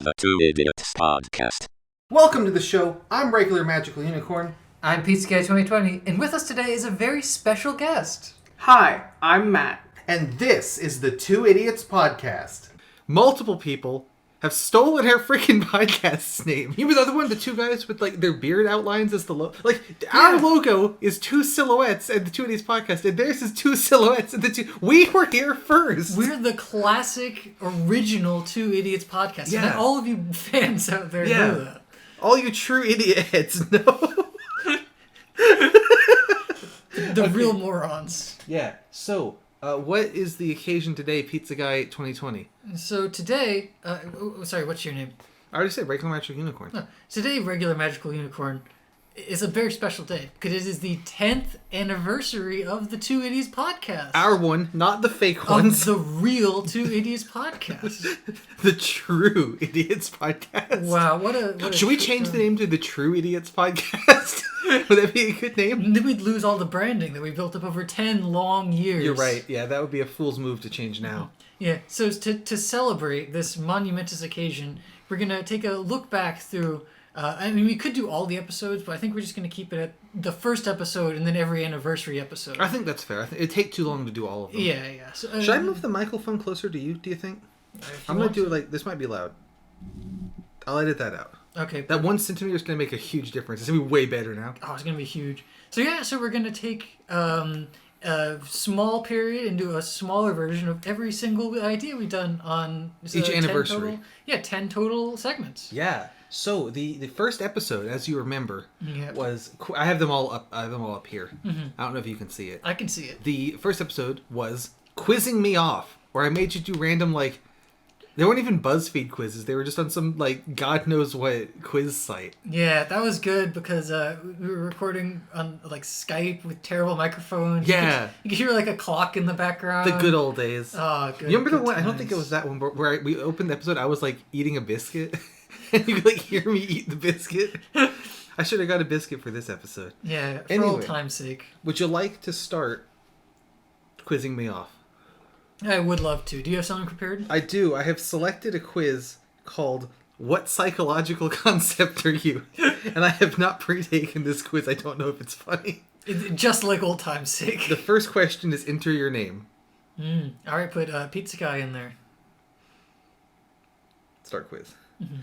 the Two Idiots Podcast. Welcome to the show. I'm RegularMagicalUnicorn. I'm Pizzaguy2020, and with us today is a very special guest. Hi, I'm Matt. And this is the Two Idiots Podcast. Multiple people have stolen our freaking podcast's name. You were the other one, the two guys with like their beard outlines as the logo. Like our logo is two silhouettes and the Two Idiots Podcast, and theirs is two silhouettes and the two. We were here first. We're the classic, original Two Idiots Podcast. Yeah. And all of you fans out there know that. All you true idiot heads know. The real morons. Yeah. So, what is the occasion today, Pizzaguy2020? So today, sorry, what's your name? I already said Regular Magical Unicorn. No, today, Regular Magical Unicorn is a very special day because it is the 10th anniversary of the Two Idiots Podcast. Our one, not the fake ones. The real Two Idiots Podcast. The True Idiots Podcast. Wow, what a Should we change the name to the True Idiots Podcast? Would that be a good name? Then we'd lose all the branding that we built up over 10 long years. You're right. Yeah, that would be a fool's move to change now. Yeah, so to celebrate this monumentous occasion, we're going to take a look back through... I mean, we could do all the episodes, but I think we're just going to keep it at the first episode and then every anniversary episode. I think that's fair. I think it'd take too long to do all of them. Yeah. So, Should I move the microphone closer to you, do you think? I'm going to do it like... This might be loud. I'll edit that out. Okay. That 1 centimeter is going to make a huge difference. It's going to be way better now. Oh, it's going to be huge. So we're going to take a small period and do a smaller version of every single idea we've done on... Each anniversary. 10 total segments. Yeah. So the first episode, as you remember, was... I have them all up here. Mm-hmm. I don't know if you can see it. I can see it. The first episode was Quizzing Me Off, where I made you do random, like... They weren't even BuzzFeed quizzes. They were just on some, like, God knows what quiz site. Yeah, that was good because we were recording on, like, Skype with terrible microphones. Yeah. You could hear, like, a clock in the background. The good old days. Oh, good. You remember the one? times. I don't think it was that one, but where we opened the episode, I was, like, eating a biscuit. And you could, like, hear me eat the biscuit. I should have got a biscuit for this episode. Yeah, for Anyway, old time's sake. Would you like to start quizzing me off? I would love to. Do you have something prepared? I do. I have selected a quiz called What Psychological Concept Are You? And I have not pre-taken this quiz. I don't know if it's funny. Just like old time's sake. The first question is enter your name. All right, put Pizza Guy in there. Start quiz. Mm-hmm.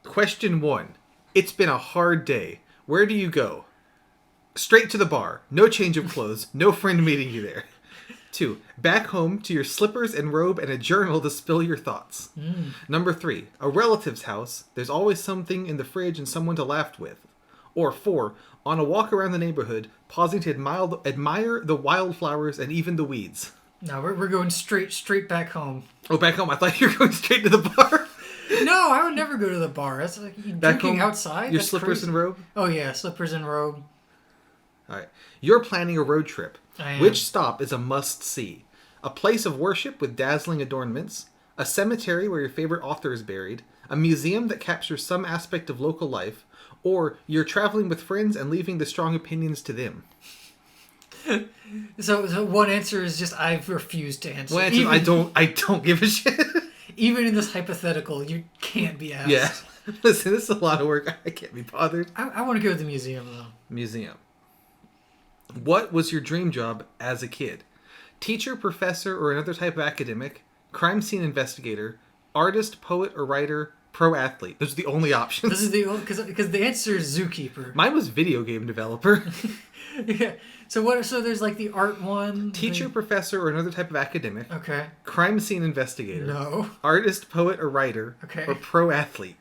Question 1. It's been a hard day. Where do you go? Straight to the bar. No change of clothes. No friend meeting you there. 2. Back home to your slippers and robe and a journal to spill your thoughts. Number 3. A relative's house. There's always something in the fridge and someone to laugh with. Or 4. On a walk around the neighborhood, pausing to admire the wildflowers and even the weeds. No, we're going straight back home. Oh, back home. I thought you were going straight to the bar. No, I would never go to the bar. That's like Back drinking home, outside. Your That's slippers crazy. and robe? Oh yeah, slippers and robe. All right. You're planning a road trip. I am. Which stop is a must-see? A place of worship with dazzling adornments, a cemetery where your favorite author is buried, a museum that captures some aspect of local life, or you're traveling with friends and leaving the strong opinions to them. So one answer is just I refuse to answer. Well, I don't give a shit. Even in this hypothetical, you can't be asked. Yeah. Listen, this is a lot of work. I can't be bothered. I want to go to the museum though. Museum. What was your dream job as a kid? Teacher, professor, or another type of academic, crime scene investigator, artist, poet, or writer, pro athlete. Those are the only options. This is the because the answer is zookeeper. Mine was video game developer. Yeah. So there's like the art one. Teacher, professor, or another type of academic. Okay. Crime scene investigator. No. Artist, poet, or writer. Okay. Or pro athlete.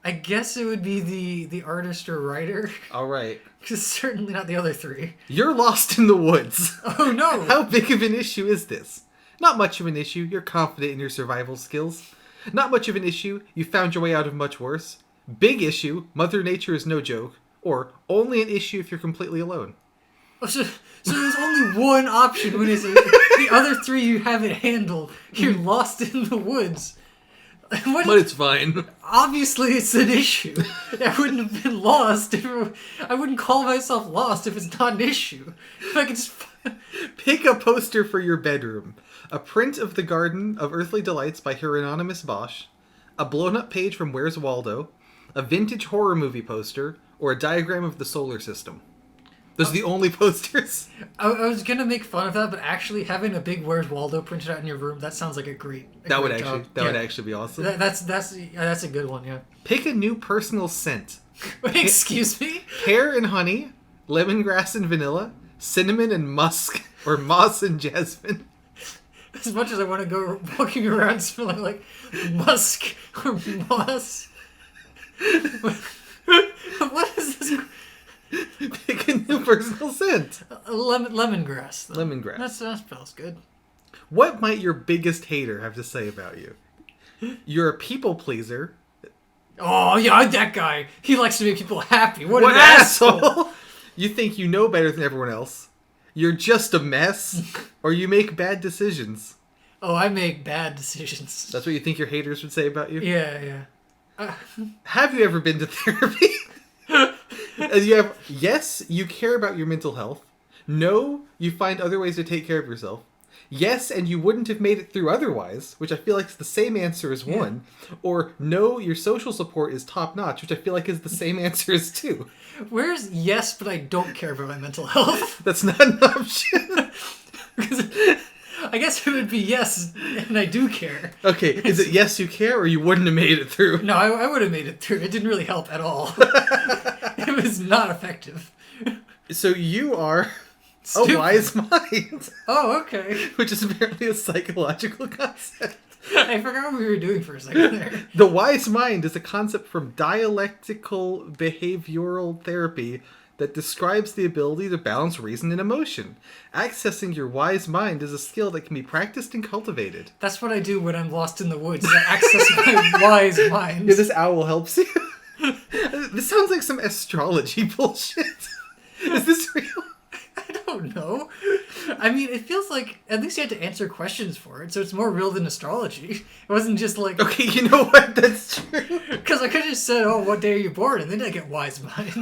I guess it would be the artist or writer. All right. Because certainly not the other three. You're lost in the woods. Oh no! How big of an issue is this? Not much of an issue. You're confident in your survival skills. Not much of an issue. You found your way out of much worse. Big issue. Mother Nature is no joke. Or only an issue if you're completely alone. Oh, so there's only one option when it's the other three you haven't handled. You're lost in the woods. But it's fine. Obviously, it's an issue. I wouldn't have been lost I wouldn't call myself lost if it's not an issue. If I could just... Pick a poster for your bedroom. A print of the Garden of Earthly Delights by Hieronymus Bosch. a blown-up page from Where's Waldo, a vintage horror movie poster, or a diagram of the solar system. Those are the only posters. I was gonna make fun of that, but actually having a big "Where's Waldo" printed out in your room, that sounds like a great. That would job. actually be awesome. That's a good one. Yeah. Pick a new personal scent. Excuse me. Pear and honey, lemongrass and vanilla, cinnamon and musk, or moss and jasmine. As much as I want to go walking around smelling like musk or moss. What is this? Pick a new personal scent. Lemongrass. Though. Lemongrass. That smells good. What might your biggest hater have to say about you? You're a people pleaser. Oh yeah, that guy. He likes to make people happy. What What an asshole! You think you know better than everyone else. You're just a mess. Or you make bad decisions. Oh, I make bad decisions. That's what you think your haters would say about you? Yeah. Have you ever been to therapy? Yes, you care about your mental health. No, you find other ways to take care of yourself. Yes, and you wouldn't have made it through otherwise, which I feel like is the same answer as one. Or no, your social support is top notch, which I feel like is the same answer as two. Where's yes, but I don't care about my mental health? That's not an option. Because I guess it would be yes, and I do care. Okay, is it yes you care, or you wouldn't have made it through? No, I would have made it through. It didn't really help at all. It was not effective. So you are Stupid. a wise mind, Oh, okay. which is apparently a psychological concept. I forgot what we were doing for a second there. The wise mind is a concept from dialectical behavioral therapy that describes the ability to balance reason and emotion. Accessing your wise mind is a skill that can be practiced and cultivated. That's what I do when I'm lost in the woods. I access my wise mind. Yeah, this owl helps you. This sounds like some astrology bullshit. Is this real? I don't know. I mean, it feels like at least you had to answer questions for it, so it's more real than astrology. It wasn't just like... Okay, you know what? That's true. Because I could have just said, oh, what day are you born? And then I get wise mind.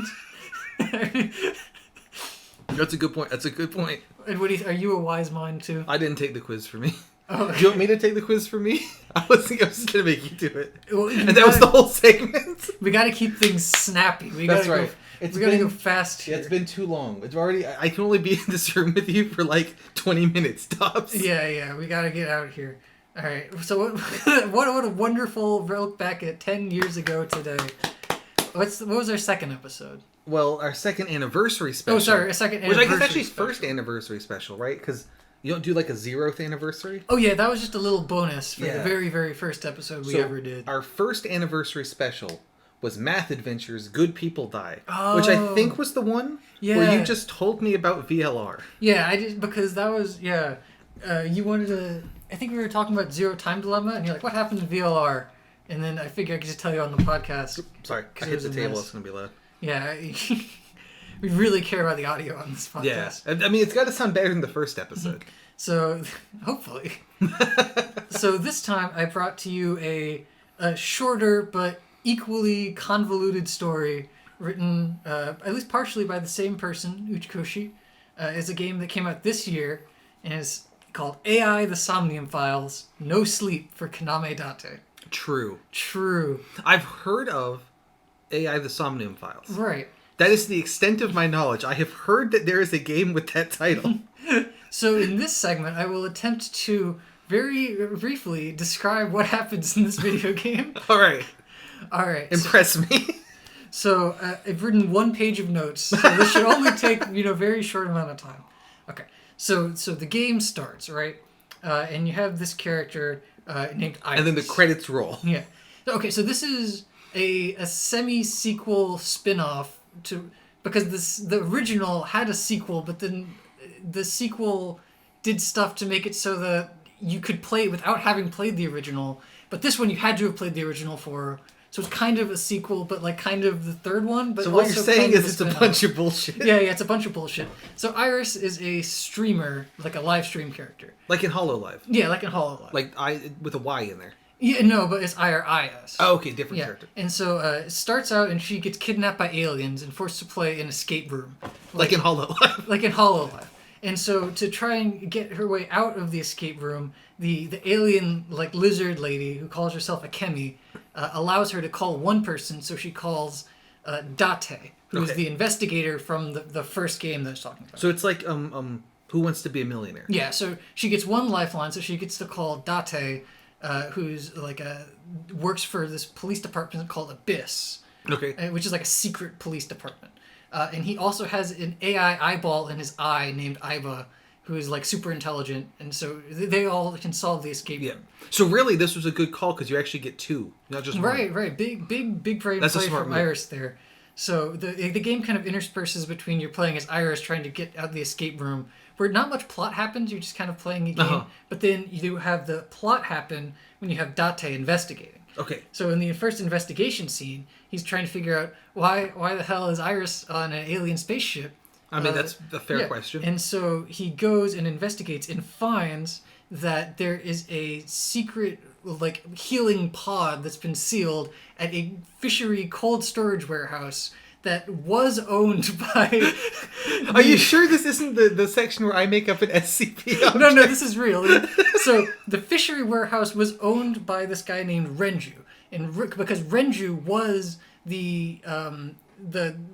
That's a good point. That's a good point. And what are you a wise mind too? I didn't take the quiz for me. Oh, Do you want me to take the quiz for me? I was just going to make you do it. well, And that was the whole segment. We got to keep things snappy. We That's gotta right. Go, we got to go fast Yeah, here. it's been too long. It's already. I can only be in this room with you for like 20 minutes tops. Yeah, we got to get out of here. All right. So what a wonderful look back at 10 years ago today. What was our second episode? Well, our second anniversary special. Oh, sorry, a second Which I anniversary guess actually special. first anniversary special, right? Because you don't do like a 0th anniversary. Oh yeah, that was just a little bonus for the Yeah. very, very first episode we ever did. Our first anniversary special was Math Adventures Good People Die. Oh. Which I think was the one where Yeah. you just told me about VLR. Yeah, I just because that was you wanted to. I think we were talking about Zero Time Dilemma, and you're like, "What happened to VLR?" And then I figured I could just tell you on the podcast. Sorry, I 'Cause it hit was the a table. mess. It's going to be loud. Yeah, we really care about the audio on this podcast. Yeah. I mean, it's got to sound better than the first episode. So hopefully. So this time I brought to you a shorter but equally convoluted story written at least partially by the same person, Uchikoshi. It's a game that came out this year and is called AI the Somnium Files, No Sleep for Kaname Date. True. I've heard of AI the Somnium Files. Right. That is the extent of my knowledge. I have heard that there is a game with that title. So in this segment, I will attempt to very briefly describe what happens in this video game. All right. Impress me. So I've written 1 page of notes. So this should only take very short amount of time. Okay. So the game starts, right? And you have this character named Iris. And then the credits roll. Yeah. Okay. So this is a semi-sequel spin-off because the original had a sequel, but then the sequel did stuff to make it so that you could play it without having played the original. But this one you had to have played the original for. So it's kind of a sequel, but like kind of the third one. But so what also you're saying kind of is it's a spin-off. bunch of bullshit. Yeah, it's a bunch of bullshit. So Iris is a streamer, like a live stream character. Like in HoloLive. Yeah, like in HoloLive. Like with a Y in there. Yeah, no, but it's I-R-I-S. Oh, okay, different Yeah, character. and so it starts out and she gets kidnapped by aliens and forced to play an escape room. Like in HoloLive. Like in HoloLive. And so to try and get her way out of the escape room, the alien like lizard lady who calls herself a Chemi allows her to call one person. So she calls Date, who's the investigator from the first game that I was talking about. So it's like Who Wants to Be a Millionaire? Yeah, so she gets one lifeline, so she gets to call Date, who's like works for this police department called Abyss. Okay. Which is like a secret police department. And he also has an AI eyeball in his eye named Iba, who is like super intelligent, and so they all can solve the escape room. So really, this was a good call because you actually get two, not just one. Right. Big play That's a smart from move. Iris there. So the game kind of intersperses between you're playing as Iris trying to get out of the escape room, where not much plot happens. You're just kind of playing a game, but then you have the plot happen when you have Date investigating. Okay. So in the first investigation scene, he's trying to figure out why the hell is Iris on an alien spaceship. I mean, that's a fair question. And so he goes and investigates and finds that there is a secret like healing pod that's been sealed at a fishery cold storage warehouse that was owned by... Are you sure this isn't the section where I make up an SCP object? No, this is real. So the fishery warehouse was owned by this guy named Renju. And because Renju was the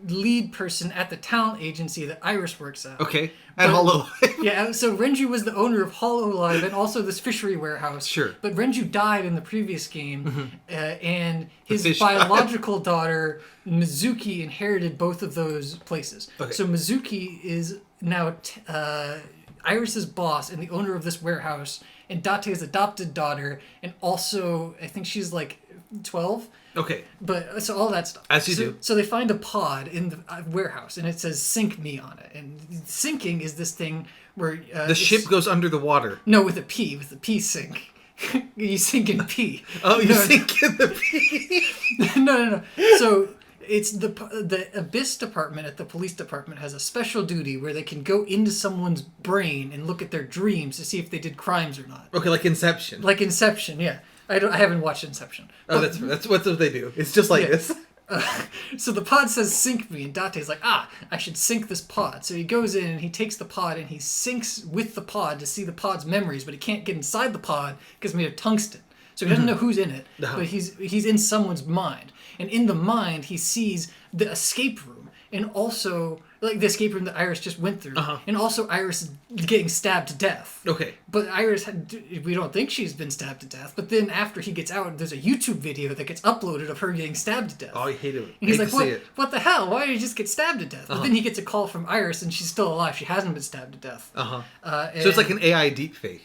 lead person at the talent agency that Iris works at. Okay. And HoloLive. Yeah, so Renju was the owner of HoloLive and also this fishery warehouse. Sure. But Renju died in the previous game, and his fish biological daughter, Mizuki, inherited both of those places. Okay. So Mizuki is now Iris's boss and the owner of this warehouse, and Date's adopted daughter, and also, I think she's like 12. Okay. But so all that stuff. As you do. So they find a pod in the warehouse, and it says "Sink Me" on it. And sinking is this thing where The ship goes under the water. No, with a P sink. You sink in P. Oh, you No, sink in the P. No. So it's the Abyss department at the police department has a special duty where they can go into someone's brain and look at their dreams to see if they did crimes or not. Okay, like Inception. Like Inception, yeah. I haven't watched Inception. Oh, that's what they do. It's just like this. So the pod says "Sink me," and Date's like, I should sink this pod. So he goes in and he takes the pod and he sinks with the pod to see the pod's memories, but he can't get inside the pod because it's made of tungsten. So he doesn't know who's in it, but he's in someone's mind. And in the mind, he sees the escape room, and also like the escape room that Iris just went through, and also Iris getting stabbed to death. Okay. But Iris, we don't think she's been stabbed to death. But then after he gets out, there's a YouTube video that gets uploaded of her getting stabbed to death. Oh, I hate it. And he's Hate like, what the hell? Why did you just get stabbed to death? But then he gets a call from Iris, and she's still alive. She hasn't been stabbed to death. So it's like an AI deepfake.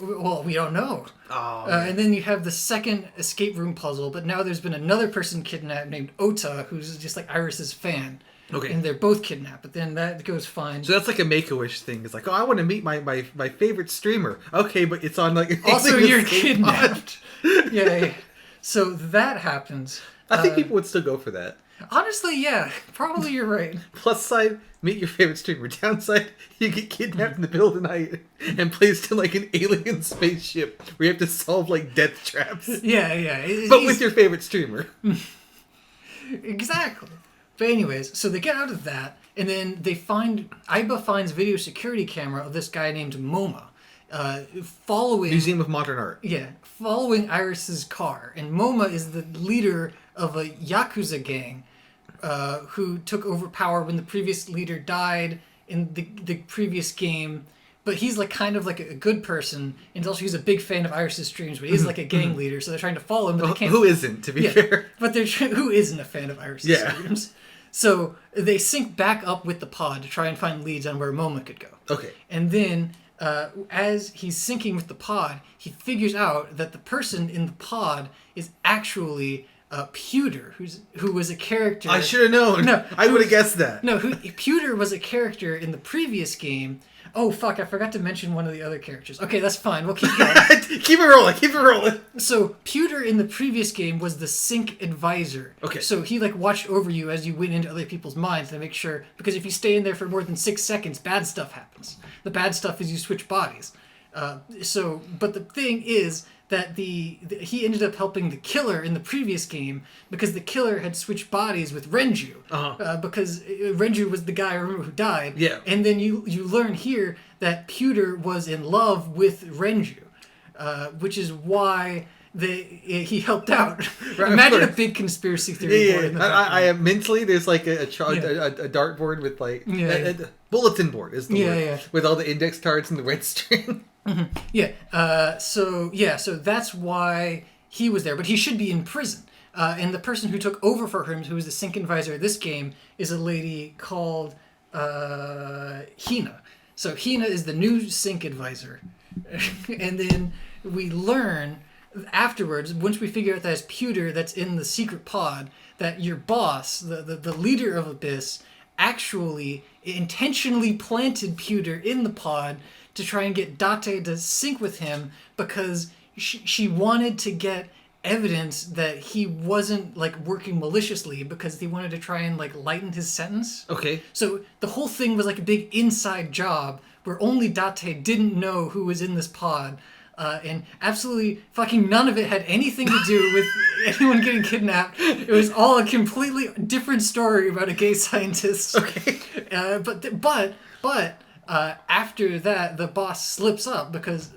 Well, we don't know. Oh. And then you have the second escape room puzzle, but now there's been another person kidnapped named Ota, who's just like Iris's fan. Okay. And they're both kidnapped, but then that goes fine. So that's like a Make-A-Wish thing. It's like, I want to meet my favorite streamer. Okay, but it's on like... Also, you're escape kidnapped. yeah. So that happens. I think people would still go for that. Honestly, yeah. Probably you're right. Plus side, meet your favorite streamer. Downside, you get kidnapped in the middle of the night and placed in like an alien spaceship where you have to solve like death traps. Yeah. But with your favorite streamer. Exactly. But anyways, so they get out of that, and then they find... Iba finds video security camera of this guy named MoMA, following... Museum of Modern Art. Yeah, following Iris's car. And MoMA is the leader of a Yakuza gang who took over power when the previous leader died in the previous game. But he's like kind of like a good person, and also he's a big fan of Iris's streams, but he's like a gang leader, so they're trying to follow him, but they can't... Who isn't, to be fair? But who isn't a fan of Iris's streams? So they sync back up with the pod to try and find leads on where MoMA could go. Okay. And then, as he's syncing with the pod, he figures out that the person in the pod is actually Pewter, who was a character... I should have known. No, I would have guessed that. No, Pewter was a character in the previous game. Oh, fuck, I forgot to mention one of the other characters. Okay, that's fine. We'll keep going. Keep it rolling. So, Pewter in the previous game was the sync advisor. Okay. So, he, like, watched over you as you went into other people's minds to make sure... Because if you stay in there for more than 6 seconds, bad stuff happens. The bad stuff is you switch bodies. But the thing is that he ended up helping the killer in the previous game because the killer had switched bodies with Renju. Because Renju was the guy, I remember, who died. Yeah. And then you learn here that Pewter was in love with Renju, which is why he helped out. Right, Imagine a big conspiracy theory board. In the I am mentally. There's like a dartboard with like a bulletin board is the word with all the index cards and the red string. So that's why he was there, but he should be in prison. And the person who took over for him, who was the sync advisor of this game, is a lady called Hina. So Hina is the new sync advisor. And then we learn afterwards, once we figure out that it's Pewter that's in the secret pod, that your boss, the leader of Abyss, actually intentionally planted Pewter in the pod to try and get Date to sync with him because she wanted to get evidence that he wasn't like working maliciously because he wanted to try and like lighten his sentence. Okay. So the whole thing was like a big inside job where only Date didn't know who was in this pod. And absolutely fucking none of it had anything to do with anyone getting kidnapped. It was all a completely different story about a gay scientist. Okay. But after that, the boss slips up because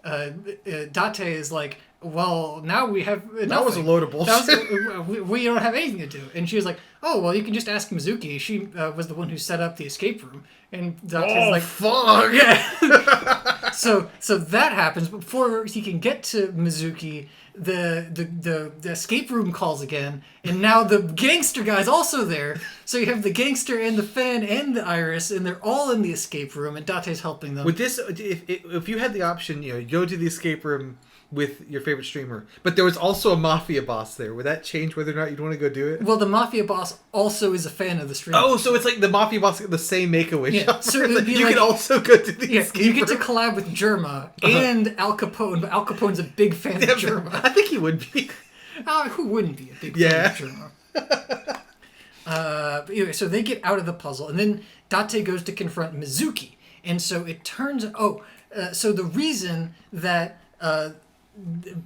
Date is like, well, now we have nothing. That was a load of bullshit. We don't have anything to do. And she was like, oh, well, you can just ask Mizuki. She was the one who set up the escape room. And Date's like, fuck! Yeah. So that happens. Before he can get to Mizuki, the escape room calls again, and now the gangster guy's also there. So you have the gangster and the fan and the Iris, and they're all in the escape room, and Date's helping them. With this, if you had the option, you go to the escape room with your favorite streamer, but there was also a mafia boss there, would that change whether or not you'd want to go do it? Well, the mafia boss also is a fan of the streamer. Oh, so it's like the mafia boss the same Make-A-Wish shop. So it would be you like, can also go to the escape you get room. to collab with Germa and Al Capone, but Al Capone's a big fan of Germa. I think he would be. Who wouldn't be a big fan of Germa? But anyway, so they get out of the puzzle, and then Date goes to confront Mizuki. And so it turns... so the reason that...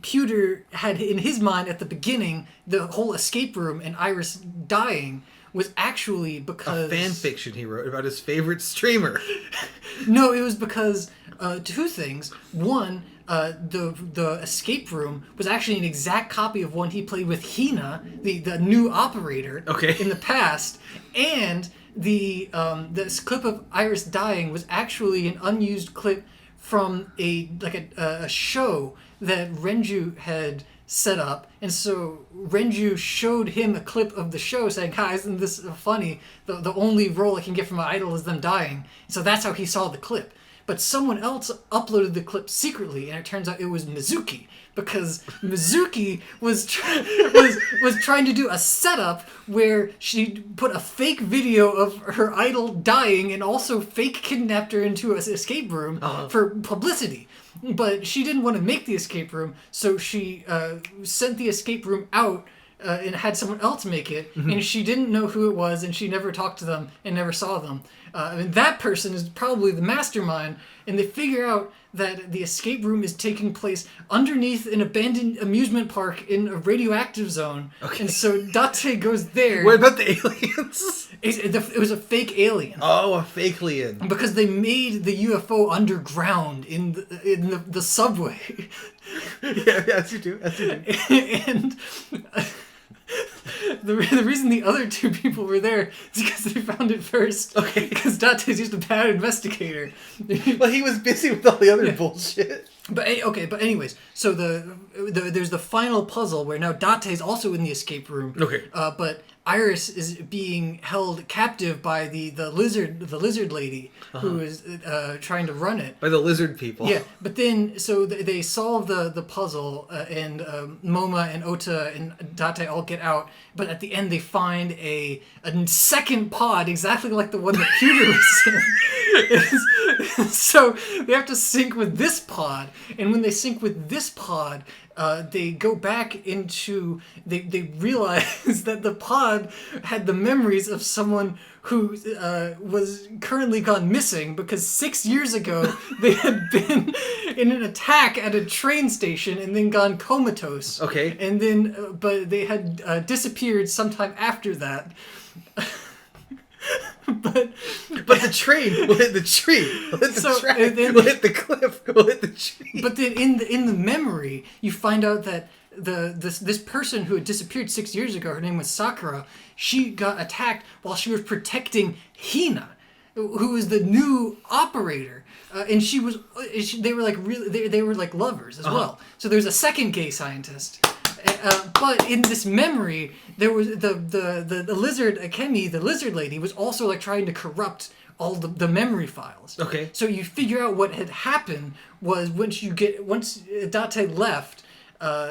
Pewter had in his mind at the beginning the whole escape room and Iris dying was actually because... A fan fiction he wrote about his favorite streamer. No, it was because two things. One, the escape room was actually an exact copy of one he played with Hina, the new operator, in the past, and this clip of Iris dying was actually an unused clip from a show that Renju had set up, and so Renju showed him a clip of the show saying, "Hi, isn't this funny? The only role I can get from my idol is them dying." So that's how he saw the clip. But someone else uploaded the clip secretly, and it turns out it was Mizuki, because Mizuki was trying to do a setup where she put a fake video of her idol dying and also fake kidnapped her into an escape room for publicity. But she didn't want to make the escape room, so she sent the escape room out and had someone else make it, and she didn't know who it was, and she never talked to them and never saw them. And that person is probably the mastermind, and they figure out that the escape room is taking place underneath an abandoned amusement park in a radioactive zone. And so Date goes there. What about the aliens? It was a fake alien. Oh, a fake alien. Because they made the UFO underground in the subway. Yeah, as you do. And the reason the other two people were there is because they found it first. Okay. Because Date's just a bad investigator. Well, he was busy with all the other bullshit. But anyways, so there's the final puzzle where now Date's also in the escape room. Okay. But Iris is being held captive by the lizard lady who is trying to run it. By the lizard people. Yeah, but then so they solve the puzzle and Moma and Ota and Date all get out. But at the end they find a second pod exactly like the one that Pewter was in. So they have to sync with this pod, and when they sync with this pod, they go back into they realize that the pod had the memories of someone who was currently gone missing because 6 years ago they had been in an attack at a train station and then gone comatose. Okay. And then but they had disappeared sometime after that. But the train will hit the tree, will hit the So, track, and then- will hit the cliff, will hit the tree. But then in the memory, you find out that this person who had disappeared 6 years ago, her name was Sakura, she got attacked while she was protecting Hina, who was the new operator. And they were like they were like lovers as well. So there's a second gay scientist. But in this memory, there was the lizard Akemi, the lizard lady, was also like trying to corrupt all the memory files. Okay. So you figure out what had happened was once Date left.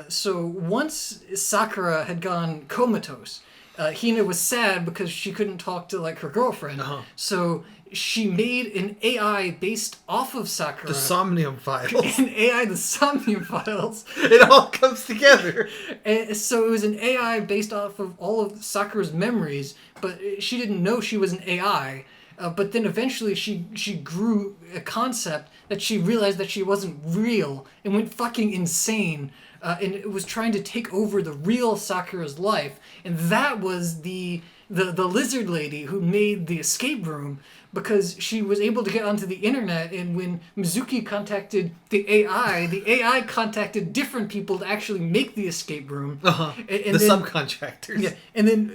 So once Sakura had gone comatose, Hina was sad because she couldn't talk to like her girlfriend. So she made an AI based off of Sakura. The Somnium Files. An AI, the Somnium Files. It all comes together. And so it was an AI based off of all of Sakura's memories, but she didn't know she was an AI. But then eventually she grew a concept that she realized that she wasn't real and went fucking insane. And it was trying to take over the real Sakura's life. And that was the lizard lady who made the escape room, because she was able to get onto the internet, and when Mizuki contacted the AI contacted different people to actually make the escape room. And The subcontractors. Yeah, and then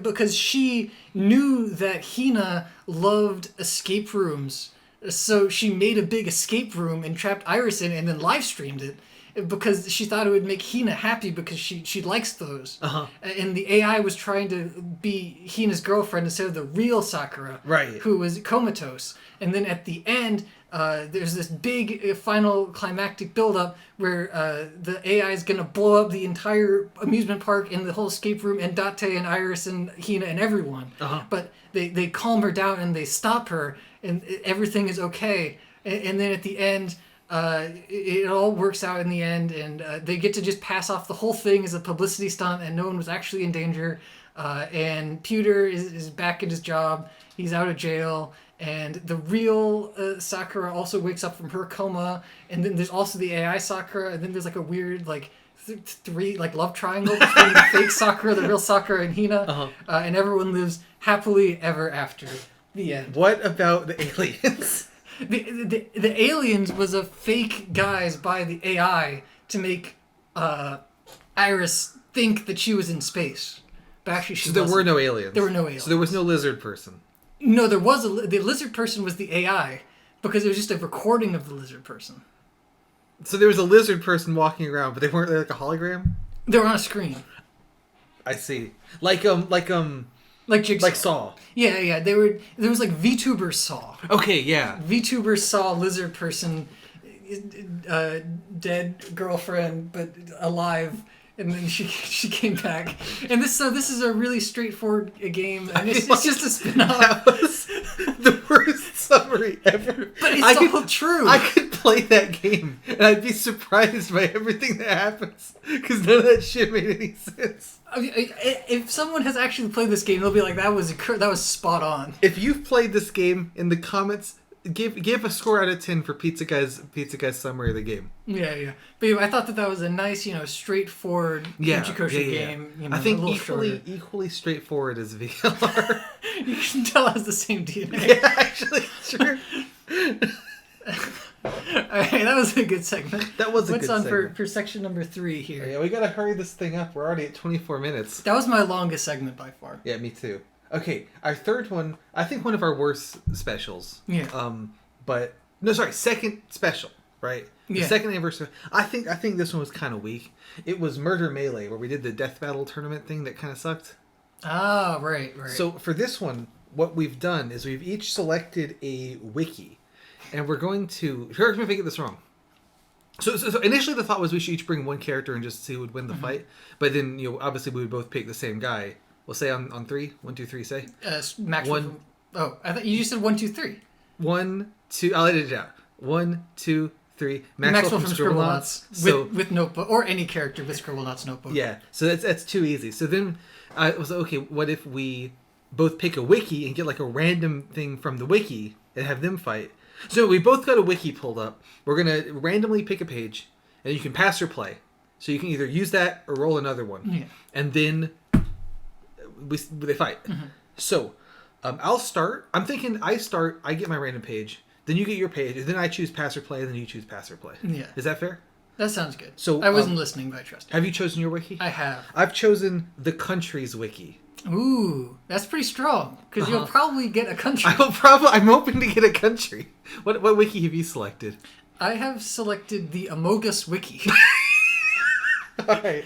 because she knew that Hina loved escape rooms, so she made a big escape room and trapped Iris in it and then live streamed it. Because she thought it would make Hina happy because she likes those. And the AI was trying to be Hina's girlfriend instead of the real Sakura, Right. who was comatose. And then at the end, there's this big final climactic build-up where the AI is going to blow up the entire amusement park and the whole escape room and Date and Iris and Hina and everyone. But they calm her down and they stop her and everything is okay. And then at the end... it all works out in the end, and they get to just pass off the whole thing as a publicity stunt, and no one was actually in danger. And Pewter is back at his job. He's out of jail, and the real Sakura also wakes up from her coma. And then there's also the AI Sakura, and then there's like a weird like three like love triangle between the fake Sakura, the real Sakura, and Hina. And everyone lives happily ever after. The end. What about the aliens? The aliens was a fake guise by the AI to make Iris think that she was in space, but actually she So there wasn't. were no aliens. There were no aliens. So there was no lizard person. No, there was the lizard person was the AI because it was just a recording of the lizard person. So there was a lizard person walking around, but they weren't like a hologram? They were on a screen, I see. Like Jigsaw. like Saw. Yeah. There was like VTuber Saw. Okay, yeah. VTuber Saw lizard person, dead girlfriend but alive, and then she came back. And this is a really straightforward game, and it's just a spin-off. That was the worst summary ever. But it's all true. I could play that game, and I'd be surprised by everything that happens, because none of that shit made any sense. I mean, if someone has actually played this game, they'll be like, that was spot on. If you've played this game, in the comments, give a score out of 10 for Pizza Guy's summary of the game. Yeah. But anyway, I thought that was a nice, straightforward Ichikoshi game. I think a little equally straightforward as VLR. You can tell it has the same DNA. Yeah, actually, sure. Alright, that was a good segment. That was a What's good on segment. for section number 3 here? Yeah, we gotta hurry this thing up. We're already at 24 minutes. That was my longest segment by far. Yeah, me too. Okay, our third one, I think one of our worst specials. Yeah. Second special, right? The Yeah. second anniversary. I think this one was kind of weak. It was Murder Melee, where we did the death battle tournament thing that kind of sucked. Ah, right. So for this one, what we've done is we've each selected a wiki, and we're going to... Correct me if I get this wrong. So initially the thought was we should each bring one character and just see who would win the fight. But then, obviously we would both pick the same guy. We'll say on 3. 1, 2, 3, say. Max. One. Oh, I thought you just said 1, 2, 3. 1, 2... I'll edit it out. 1, 2, 3. Maxwell from Scribblenauts So with notebook, or any character with Scribblenauts notebook. yeah, so that's too easy. So then I was like, okay, what if we both pick a wiki and get like a random thing from the wiki and have them fight? So we both got a wiki pulled up. We're gonna randomly pick a page, and you can pass or play. So you can either use that or roll another one, and then they fight. So I'll start. I'm thinking I start. I get my random page. Then you get your page, and then I choose pass or play, and then you choose pass or play. Yeah. Is that fair? That sounds good. So I wasn't listening, but I trust you. Have you chosen your wiki? I have. I've chosen the country's wiki. Ooh, that's pretty strong, because you'll probably get a country. I'm hoping to get a country. What wiki have you selected? I have selected the Amogus Wiki. Alright.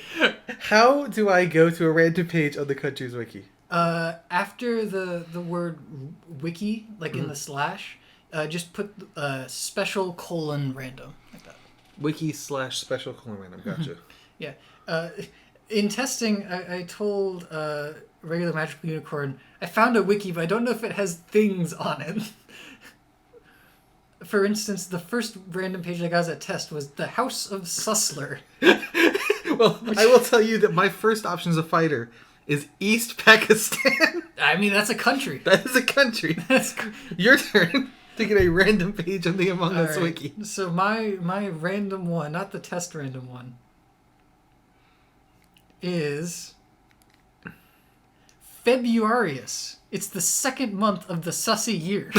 How do I go to a random page on the country's wiki? After the word wiki, like in the slash, just put special colon random, like that. Wiki/special:random. Gotcha. Yeah. In testing, I told Regular Magical Unicorn, I found a wiki, but I don't know if it has things on it. For instance, the first random page I got as a test was the House of Sussler. Well, I will tell you that my first option as a fighter is East Pakistan. I mean, that's a country. That is a country. Your turn to get a random page on the Among Us wiki. So my random one, not the test random one, is Februarius. It's the second month of the Sussy year.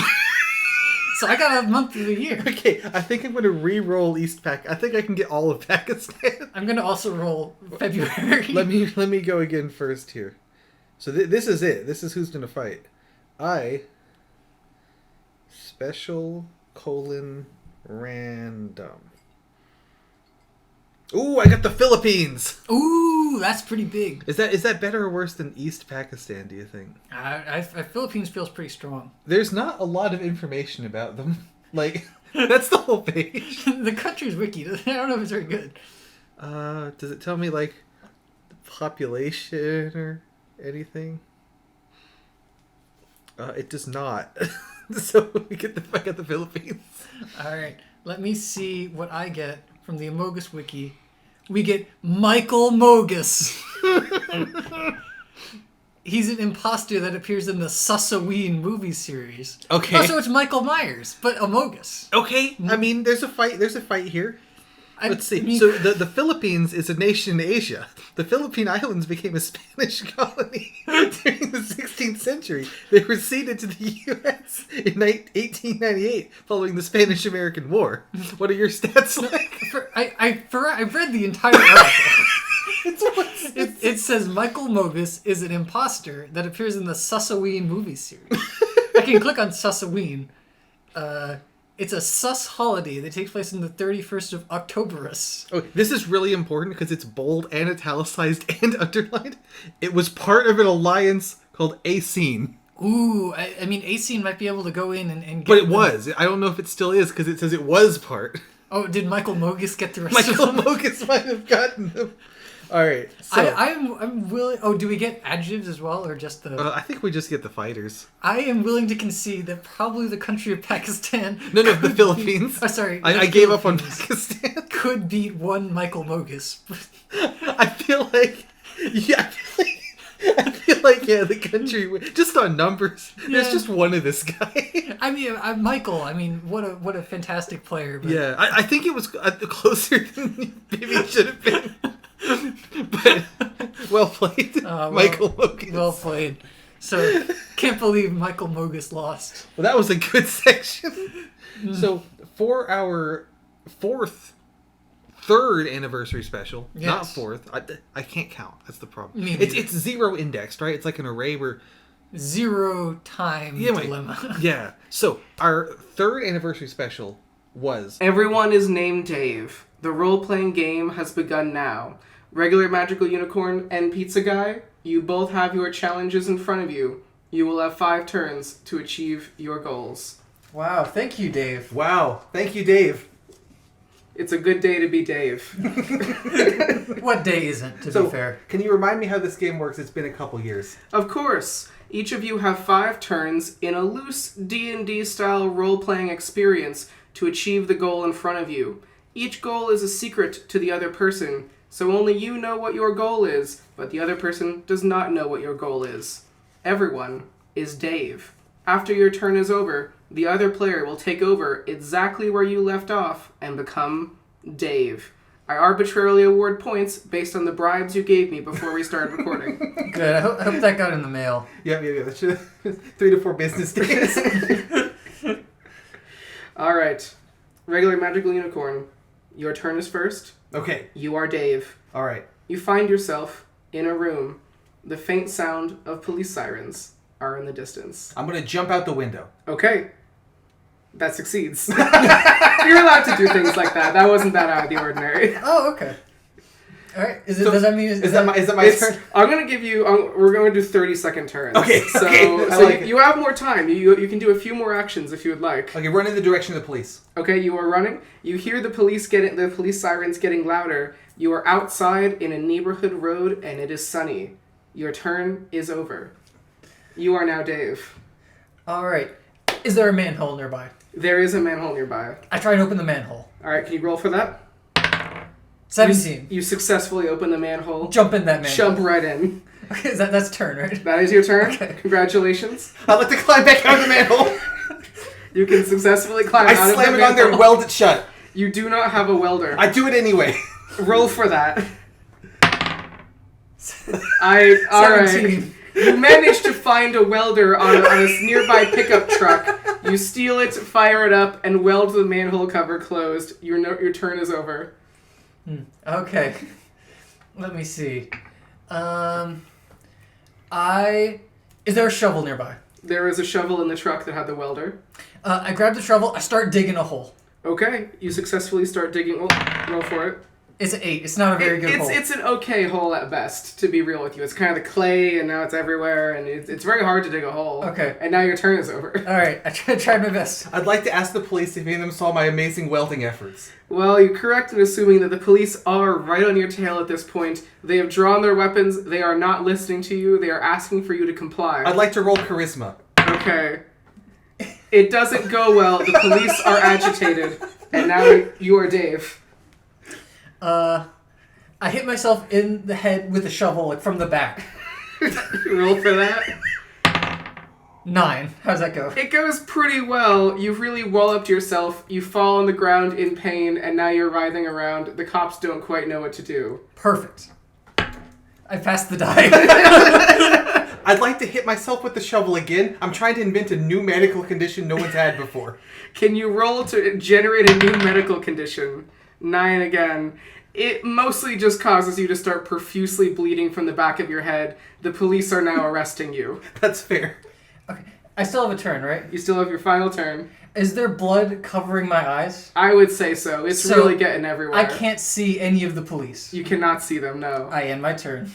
So I got a month of the year. Okay, I think I'm going to re-roll East Pak. I think I can get all of Pakistan. I'm going to also roll February. Let me go again first here. So this is it. This is who's going to fight. Special:random. Ooh, I got the Philippines. Ooh, that's pretty big. Is that better or worse than East Pakistan, do you think? Philippines feels pretty strong. There's not a lot of information about them. Like, that's the whole page. The country's wiki, I don't know if it's very good. Does it tell me, like, the population or anything? It does not. So I got the Philippines. Alright, let me see what I get from the Amogus wiki. We get Michael Mogus. He's an imposter that appears in the Sussaween movie series. Okay. Oh, so it's Michael Myers, but Amogus. Okay, I mean, there's a fight here. Let's see. I mean, So the Philippines is a nation in Asia. The Philippine Islands became a Spanish colony during the 16th century. They were ceded to the U.S. in 1898 following the Spanish-American War. What are your stats like? I read the entire article. It says Michael Mogus is an imposter that appears in the Sussaween movie series. I can click on Sussaween. It's a Suss holiday that takes place on the 31st of Octoberus. Oh, this is really important because it's bold and italicized and underlined. It was part of an alliance called Acene. Ooh, I mean, Acene might be able to go in and get But it them. was. I don't know if it still is because it says it was part. Oh, did Michael Mogus get the rest of Michael them? Mogus might have gotten them. All right. So I'm willing... Oh, do we get adjectives as well, or just the... I think we just get the fighters. I am willing to concede that probably the country of Pakistan... No, the Philippines. Oh, sorry. I the gave up on Philippines Pakistan. could beat one Michael Mogus. I feel like... Yeah, the country... Just on numbers. There's Yeah. just one of this guy. I mean, Michael, what a fantastic player. But... Yeah, I think it was closer than maybe it should have been. But well played, Michael Mogus. Well played. So, can't believe Michael Mogus lost. Well, that was a good section. So, for our third anniversary special, not Yes. fourth. I can't count. That's the problem. Me It's neither. zero indexed, right? It's like an array where... Zero time dilemma. Yeah. So, our third anniversary special was... Everyone is named Dave. The role-playing game has begun now. Regular Magical Unicorn and Pizza Guy, you both have your challenges in front of you. You will have 5 turns to achieve your goals. Wow, thank you, Dave. Wow. Thank you, Dave. It's a good day to be Dave. What day isn't, to be fair? Can you remind me how this game works? It's been a couple years. Of course, each of you have 5 turns in a loose D&D style role-playing experience to achieve the goal in front of you. Each goal is a secret to the other person, so only you know what your goal is, but the other person does not know what your goal is. Everyone is Dave. After your turn is over, the other player will take over exactly where you left off and become Dave. I arbitrarily award points based on the bribes you gave me before we started recording. Good. I hope that got in the mail. Yeah. That should 3 to 4 business days. All right. Regular Magical Unicorn, your turn is first. Okay. You are Dave. All right. You find yourself in a room. The faint sound of police sirens are in the distance. I'm gonna jump out the window. Okay. That succeeds. You're allowed to do things like that. That wasn't that out of the ordinary. Oh, okay. All right. So, does that mean... Is that my turn? I'm going to give you... we're going to do 30-second turns. Okay, So, okay. I so like it. you have more time. You can do a few more actions if you would like. Okay, run in the direction of the police. Okay, you are running. You hear the police sirens getting louder. You are outside in a neighborhood road, and it is sunny. Your turn is over. You are now Dave. All right. Is there a manhole nearby? There is a manhole nearby. I try and open the manhole. All right, can you roll for that? 17. You successfully open the manhole. Jump in that manhole. Jump right in. Okay, that's turn, right? That is your turn. Okay. Congratulations. I'd like to climb back out of the manhole. You can successly climb I out of the slam it on there and manhole. weld it shut. You do not have a welder. I do it anyway. Roll for that. All right. 17. You manage to find a welder on a nearby pickup truck. You steal it, fire it up, and weld the manhole cover closed. Your turn is over. Okay. Let me see. Is there a shovel nearby? There is a shovel in the truck that had the welder. I grab the shovel. I start digging a hole. Okay, you successfully start digging. Oh, roll for it. It's an 8. It's not a very good hole. It's an okay hole at best, to be real with you. It's kind of the clay, and now it's everywhere, and it's very hard to dig a hole. Okay. And now your turn is over. All right. I tried my best. I'd like to ask the police if any of them saw my amazing welding efforts. Well, you're correct in assuming that the police are right on your tail at this point. They have drawn their weapons. They are not listening to you. They are asking for you to comply. I'd like to roll charisma. Okay. It doesn't go well. The police are agitated. And now you are Dave. I hit myself in the head with a shovel, like from the back. Roll for that. 9. How's that go? It goes pretty well. You've really walloped yourself. You fall on the ground in pain, and now you're writhing around. The cops don't quite know what to do. Perfect. I passed the die. I'd like to hit myself with the shovel again. I'm trying to invent a new medical condition no one's had before. Can you roll to generate a new medical condition? 9 again. It mostly just causes you to start profusely bleeding from the back of your head. The police are now arresting you. That's fair. Okay. I still have a turn, right? You still have your final turn. Is there blood covering my eyes? I would say so. It's So, really getting everywhere. I can't see any of the police. You cannot see them, no. I end my turn.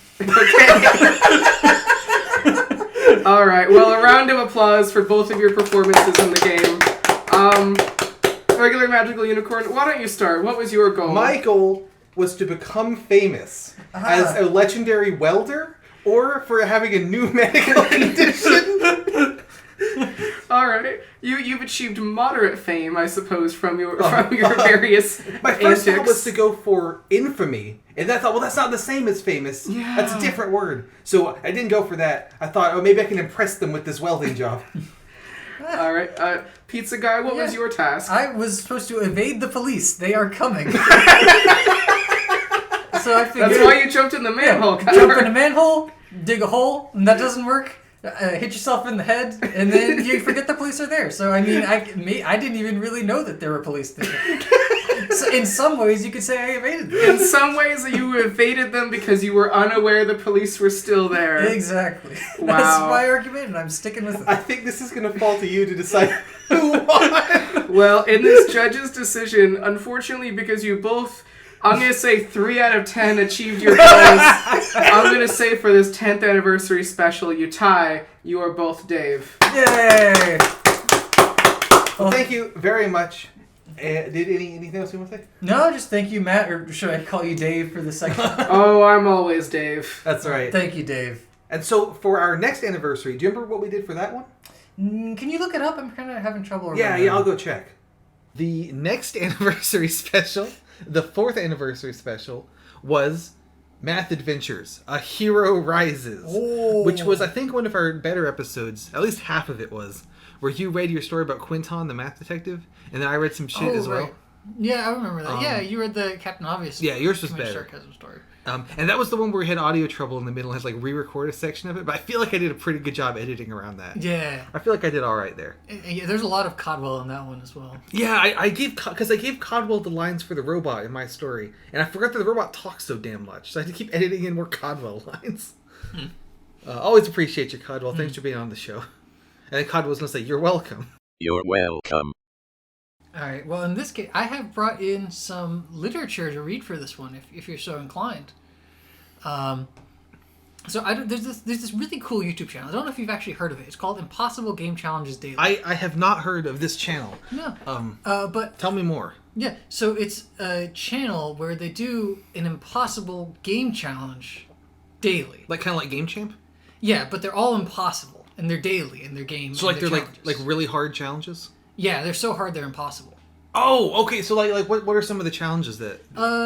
All right. Well, a round of applause for both of your performances in the game. Regular Magical Unicorn, why don't you start? What was your goal? My goal was to become famous as a legendary welder or for having a new medical condition. All right. You've achieved moderate fame, I suppose, from your various My first antics. thought was to go for infamy. And I thought, well, that's not the same as famous. Yeah. That's a different word. So I didn't go for that. I thought, oh, maybe I can impress them with this welding job. All right. Pizza Guy, what was your task? I was supposed to evade the police. They are coming. So I figured... That's why you jumped in the manhole cover. Jump in a manhole, dig a hole, and that doesn't work. Hit yourself in the head, and then you forget the police are there. So, I mean, I didn't even really know that there were police there. So in some ways, you could say I evaded them. In some ways, you evaded them because you were unaware the police were still there. Exactly. Wow. That's my argument, and I'm sticking with it. I think this is going to fall to you to decide who won. Well, in this judge's decision, unfortunately, because you both... I'm going to say 3 out of 10 achieved your goals. I'm going to say for this 10th anniversary special, you tie. You are both Dave. Yay! Well, thank you very much. Did anything else you want to say? No, just thank you, Matt, or should I call you Dave for the second? Oh, I'm always Dave. That's right. Thank you, Dave. And so for our next anniversary, do you remember what we did for that one? Can you look it up? I'm kind of having trouble remembering. Yeah, I'll go check. The next anniversary special, the 4th anniversary special, was Math Adventures, A Hero Rises, which was, I think, one of our better episodes, at least half of it was, where you read your story about Quinton, the math detective, and then I read some shit as well. Yeah, I remember that. Yeah, you read the Captain Obvious. Yeah, yours was better. Sarcasm story. And that was the one where we had audio trouble in the middle and had to re-record a section of it, but I feel like I did a pretty good job editing around that. Yeah. I feel like I did all right there. Yeah, there's a lot of Codwell in that one as well. Yeah, I gave Codwell the lines for the robot in my story, and I forgot that the robot talks so damn much, so I had to keep editing in more Codwell lines. Always appreciate you, Codwell. Thanks for being on the show. And then Codwell's going to say, "You're welcome." You're welcome. Alright, well, in this case, I have brought in some literature to read for this one, if you're so inclined. There's this really cool YouTube channel. I don't know if you've actually heard of it. It's called Impossible Game Challenges Daily. I have not heard of this channel. No. But Tell me more. yeah, so it's a channel where they do an impossible game challenge daily. Kind of like Game Champ? Yeah, but they're all impossible, and they're daily in their games. So they're challenges. like really hard challenges? Yeah, they're so hard they're impossible. Oh, okay. So what are some of the challenges that?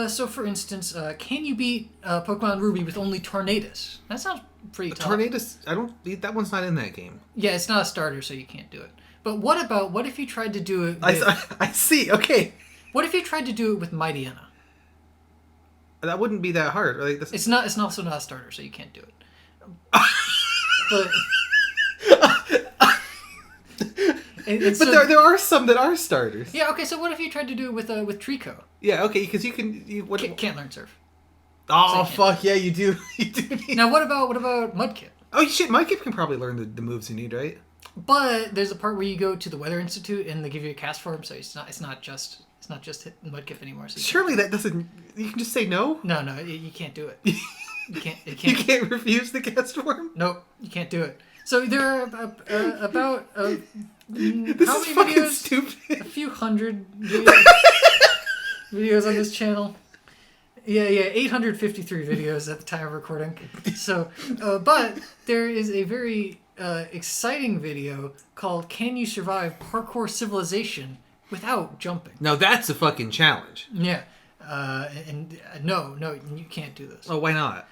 So for instance, can you beat Pokemon Ruby with only Tornadus? That sounds pretty tough. Tornadus? That one's not in that game. Yeah, it's not a starter, so you can't do it. But what if you tried to do it with... I see. Okay. What if you tried to do it with Mightyena? That wouldn't be that hard. It's also not a starter, so you can't do it. But so, there are some that are starters. Yeah, okay, so what if you tried to do it with Trico? Yeah, okay, because you Can't learn surf. Oh, so fuck, yeah, you do. You do need... Now, what about Mudkip? Oh, shit, Mudkip can probably learn the moves you need, right? But there's a part where you go to the Weather Institute and they give you a cast form, so it's not just hit Mudkip anymore. So surely that doesn't... You can just say no? No, you can't do it. You can't refuse the cast form? Nope, you can't do it. So there are about this how is many fucking videos? stupid. A few hundred videos on this channel. Yeah, 853 videos at the time of recording. So, but there is a very exciting video called "Can You Survive Parkour Civilization Without Jumping?" Now that's a fucking challenge. Yeah, no, you can't do this. Oh, why not?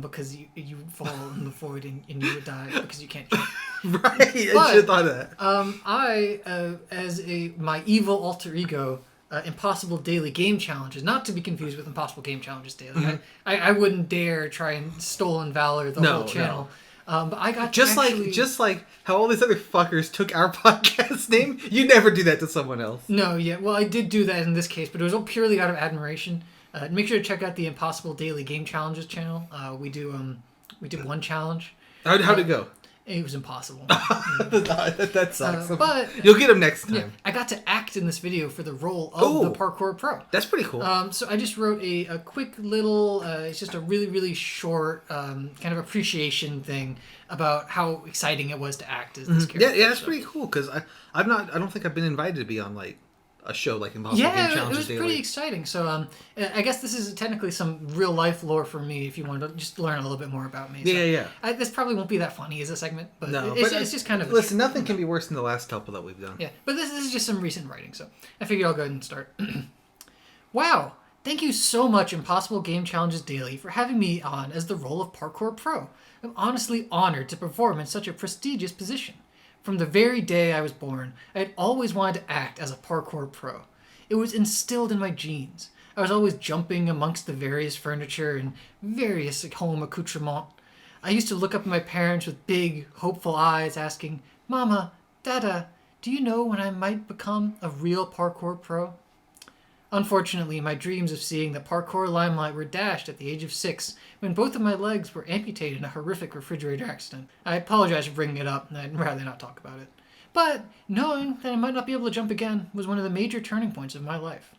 Because you would fall in the void and you would die because you can't jump. Right, I should have thought of that. I, as my evil alter ego, Impossible Daily Game Challenges, not to be confused with Impossible Game Challenges Daily. Mm-hmm. I wouldn't dare try and Stolen Valor the whole channel. But I got just like how all these other fuckers took our podcast name. You never do that to someone else. No, yeah. Well, I did do that in this case, but it was all purely out of admiration. Make sure to check out the Impossible Daily Game Challenges channel. We did one challenge. How'd it go? It was impossible. That sucks. But you'll get him next time. Yeah, I got to act in this video for the role of the Parkour Pro. That's pretty cool. So I just wrote a quick little, it's just a really, really short kind of appreciation thing about how exciting it was to act as this character. Yeah, that's pretty cool because I don't think I've been invited to be on a show like Impossible Game Challenges it was Daily. pretty exciting. So I guess this is technically some real life lore for me if you want to just learn a little bit more about me. So Yeah. This probably won't be that funny as a segment, but no, it's just kind of... Listen, nothing can be worse than the last couple that we've done. Yeah, but this is just some recent writing, so I figure I'll go ahead and start. Wow! Thank you so much, Impossible Game Challenges Daily, for having me on as the role of Parkour Pro. I'm honestly honored to perform in such a prestigious position. From the very day I was born, I had always wanted to act as a Parkour Pro. It was instilled in my genes. I was always jumping amongst the various furniture and various home accoutrements. I used to look up at my parents with big, hopeful eyes asking, "Mama, Dada, do you know when I might become a real Parkour Pro?" Unfortunately, my dreams of seeing the parkour limelight were dashed at the age of 6 when both of my legs were amputated in a horrific refrigerator accident. I apologize for bringing it up, and I'd rather not talk about it. But knowing that I might not be able to jump again was one of the major turning points of my life.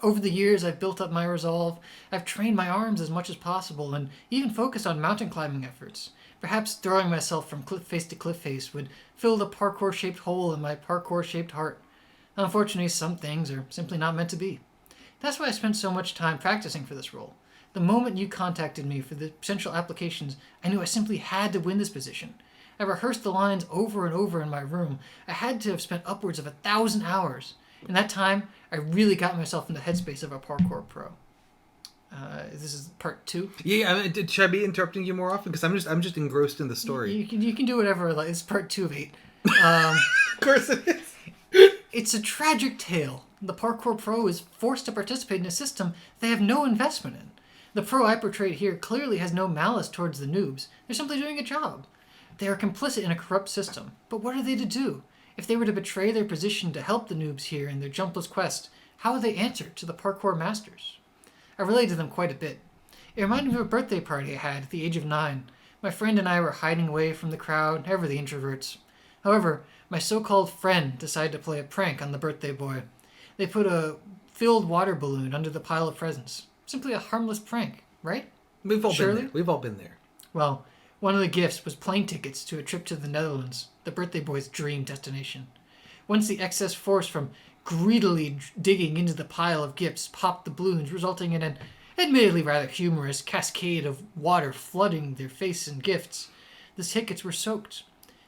Over the years, I've built up my resolve. I've trained my arms as much as possible and even focused on mountain climbing efforts. Perhaps throwing myself from cliff face to cliff face would fill the parkour-shaped hole in my parkour-shaped heart. Unfortunately, some things are simply not meant to be. That's why I spent so much time practicing for this role. The moment you contacted me for the potential applications, I knew I simply had to win this position. I rehearsed the lines over and over in my room. I had to have spent upwards of 1,000 hours. In that time, I really got myself in the headspace of a parkour pro. This is part 2. Yeah, I mean, should I be interrupting you more often? Because I'm just engrossed in the story. You can do whatever. Like, it's part 2 of 8. Of course it is. It's a tragic tale. The parkour pro is forced to participate in a system they have no investment in. The pro I portrayed here clearly has no malice towards the noobs. They're simply doing a job. They are complicit in a corrupt system. But what are they to do? If they were to betray their position to help the noobs here in their jumpless quest, how would they answer to the parkour masters? I related to them quite a bit. It reminded me of a birthday party I had at the age of 9. My friend and I were hiding away from the crowd, ever the introverts. However, my so-called friend decided to play a prank on the birthday boy. They put a filled water balloon under the pile of presents. Simply a harmless prank, right? We've all Surely? been there. We've all been there. Well, one of the gifts was plane tickets to a trip to the Netherlands, the birthday boy's dream destination. Once the excess force from greedily digging into the pile of gifts popped the balloons, resulting in an admittedly rather humorous cascade of water flooding their face and gifts, the tickets were soaked.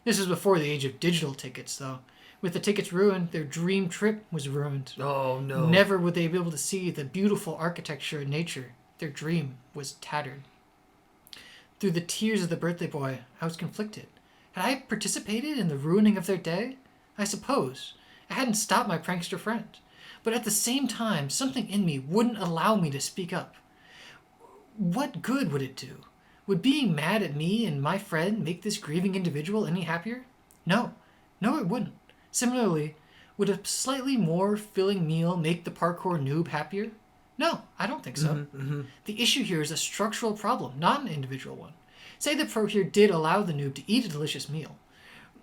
This was before the age of digital tickets, though. With the tickets ruined, their dream trip was ruined. Oh, no. Never would they be able to see the beautiful architecture and nature. Their dream was tattered. Through the tears of the birthday boy, I was conflicted. Had I participated in the ruining of their day? I suppose. I hadn't stopped my prankster friend. But at the same time, something in me wouldn't allow me to speak up. What good would it do? Would being mad at me and my friend make this grieving individual any happier? No. No, it wouldn't. Similarly, would a slightly more filling meal make the parkour noob happier? No, I don't think so. The issue here is a structural problem, not an individual one. Say the pro here did allow the noob to eat a delicious meal.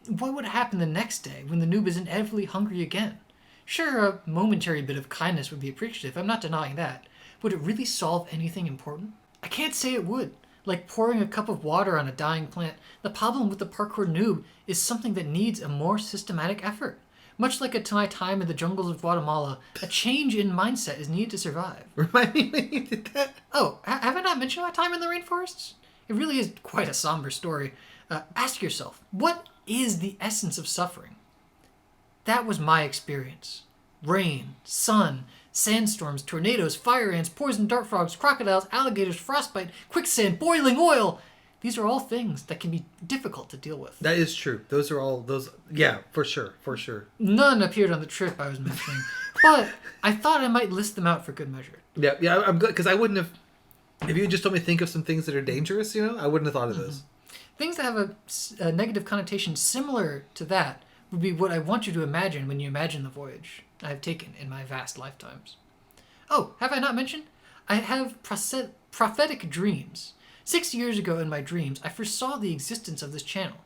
What would happen the next day when the noob is inevitably hungry again? Sure, a momentary bit of kindness would be appreciative, I'm not denying that. Would it really solve anything important? I can't say it would. Like pouring a cup of water on a dying plant, the problem with the parkour noob is something that needs a more systematic effort. Much like my time in the jungles of Guatemala, a change in mindset is needed to survive. Remind me when you did that. Oh, have I not mentioned my time in the rainforests? It really is quite a somber story. Ask yourself, what is the essence of suffering? That was my experience. Rain, sun, sandstorms, tornadoes, fire ants, poison dart frogs, crocodiles, alligators, frostbite, quicksand, boiling oil. These are all things that can be difficult to deal with. That is true. Those are all those. Yeah, for sure. None appeared on the trip I was mentioning, but I thought I might list them out for good measure. Yeah. I'm good because I wouldn't have. If you just told me to think of some things that are dangerous, I wouldn't have thought of those. Things that have a negative connotation similar to that would be what I want you to imagine when you imagine the voyage I have taken in my vast lifetimes. Oh, have I not mentioned? I have prophetic dreams. 6 years ago in my dreams, I foresaw the existence of this channel.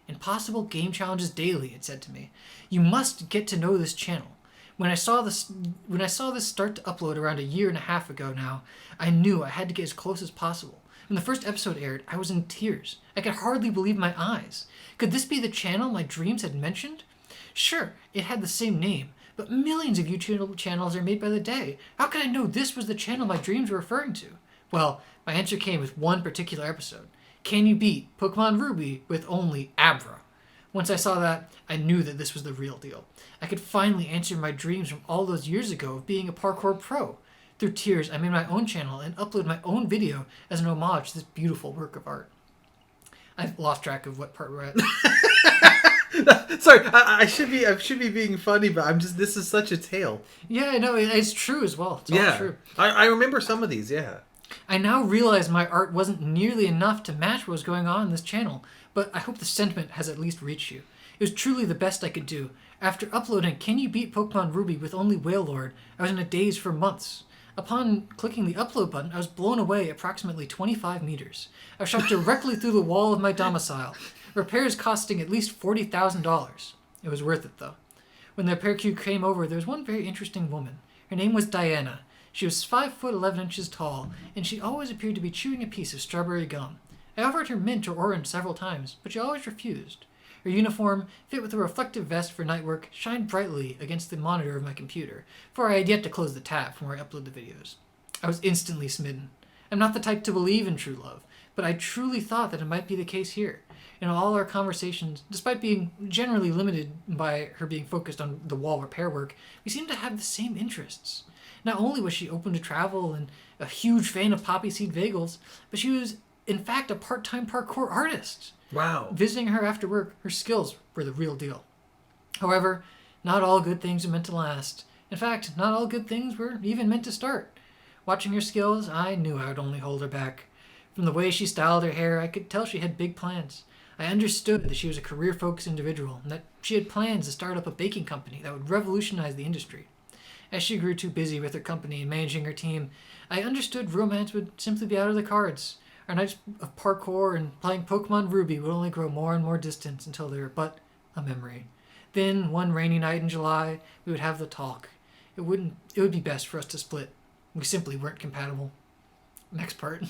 Impossible game challenges daily, it said to me. You must get to know this channel. When I saw this start to upload around a year and a half ago now, I knew I had to get as close as possible. When the first episode aired, I was in tears. I could hardly believe my eyes. Could this be the channel my dreams had mentioned? Sure, it had the same name, but millions of YouTube channels are made by the day. How could I know this was the channel my dreams were referring to? Well, my answer came with one particular episode. Can you beat Pokemon Ruby with only Abra? Once I saw that, I knew that this was the real deal. I could finally answer my dreams from all those years ago of being a parkour pro. Through tears, I made my own channel and uploaded my own video as an homage to this beautiful work of art. I've lost track of what part we're at. Sorry, I should be being funny, but this is such a tale. Yeah, no, it's true as well. It's all true. I remember some of these, yeah. I now realize my art wasn't nearly enough to match what was going on in this channel, but I hope the sentiment has at least reached you. It was truly the best I could do. After uploading Can You Beat Pokemon Ruby with Only Wailord, I was in a daze for months. Upon clicking the upload button, I was blown away approximately 25 meters. I was shot directly through the wall of my domicile, repairs costing at least $40,000. It was worth it, though. When the repair crew came over, there was one very interesting woman. Her name was Diana. She was 5 foot 11 inches tall, and she always appeared to be chewing a piece of strawberry gum. I offered her mint or orange several times, but she always refused. Her uniform, fit with a reflective vest for night work, shined brightly against the monitor of my computer, for I had yet to close the tab from where I upload the videos. I was instantly smitten. I'm not the type to believe in true love, but I truly thought that it might be the case here. In all our conversations, despite being generally limited by her being focused on the wall repair work, we seemed to have the same interests. Not only was she open to travel and a huge fan of poppy seed bagels, but she was, in fact, a part-time parkour artist. Wow. Visiting her after work, her skills were the real deal. However, not all good things are meant to last. In fact, not all good things were even meant to start. Watching her skills, I knew I would only hold her back. From the way she styled her hair, I could tell she had big plans. I understood that she was a career-focused individual and that she had plans to start up a baking company that would revolutionize the industry. As she grew too busy with her company and managing her team, I understood romance would simply be out of the cards. Our nights of parkour and playing Pokemon Ruby would only grow more and more distant until they were but a memory. Then, one rainy night in July, we would have the talk. It would be best for us to split. We simply weren't compatible. Next part.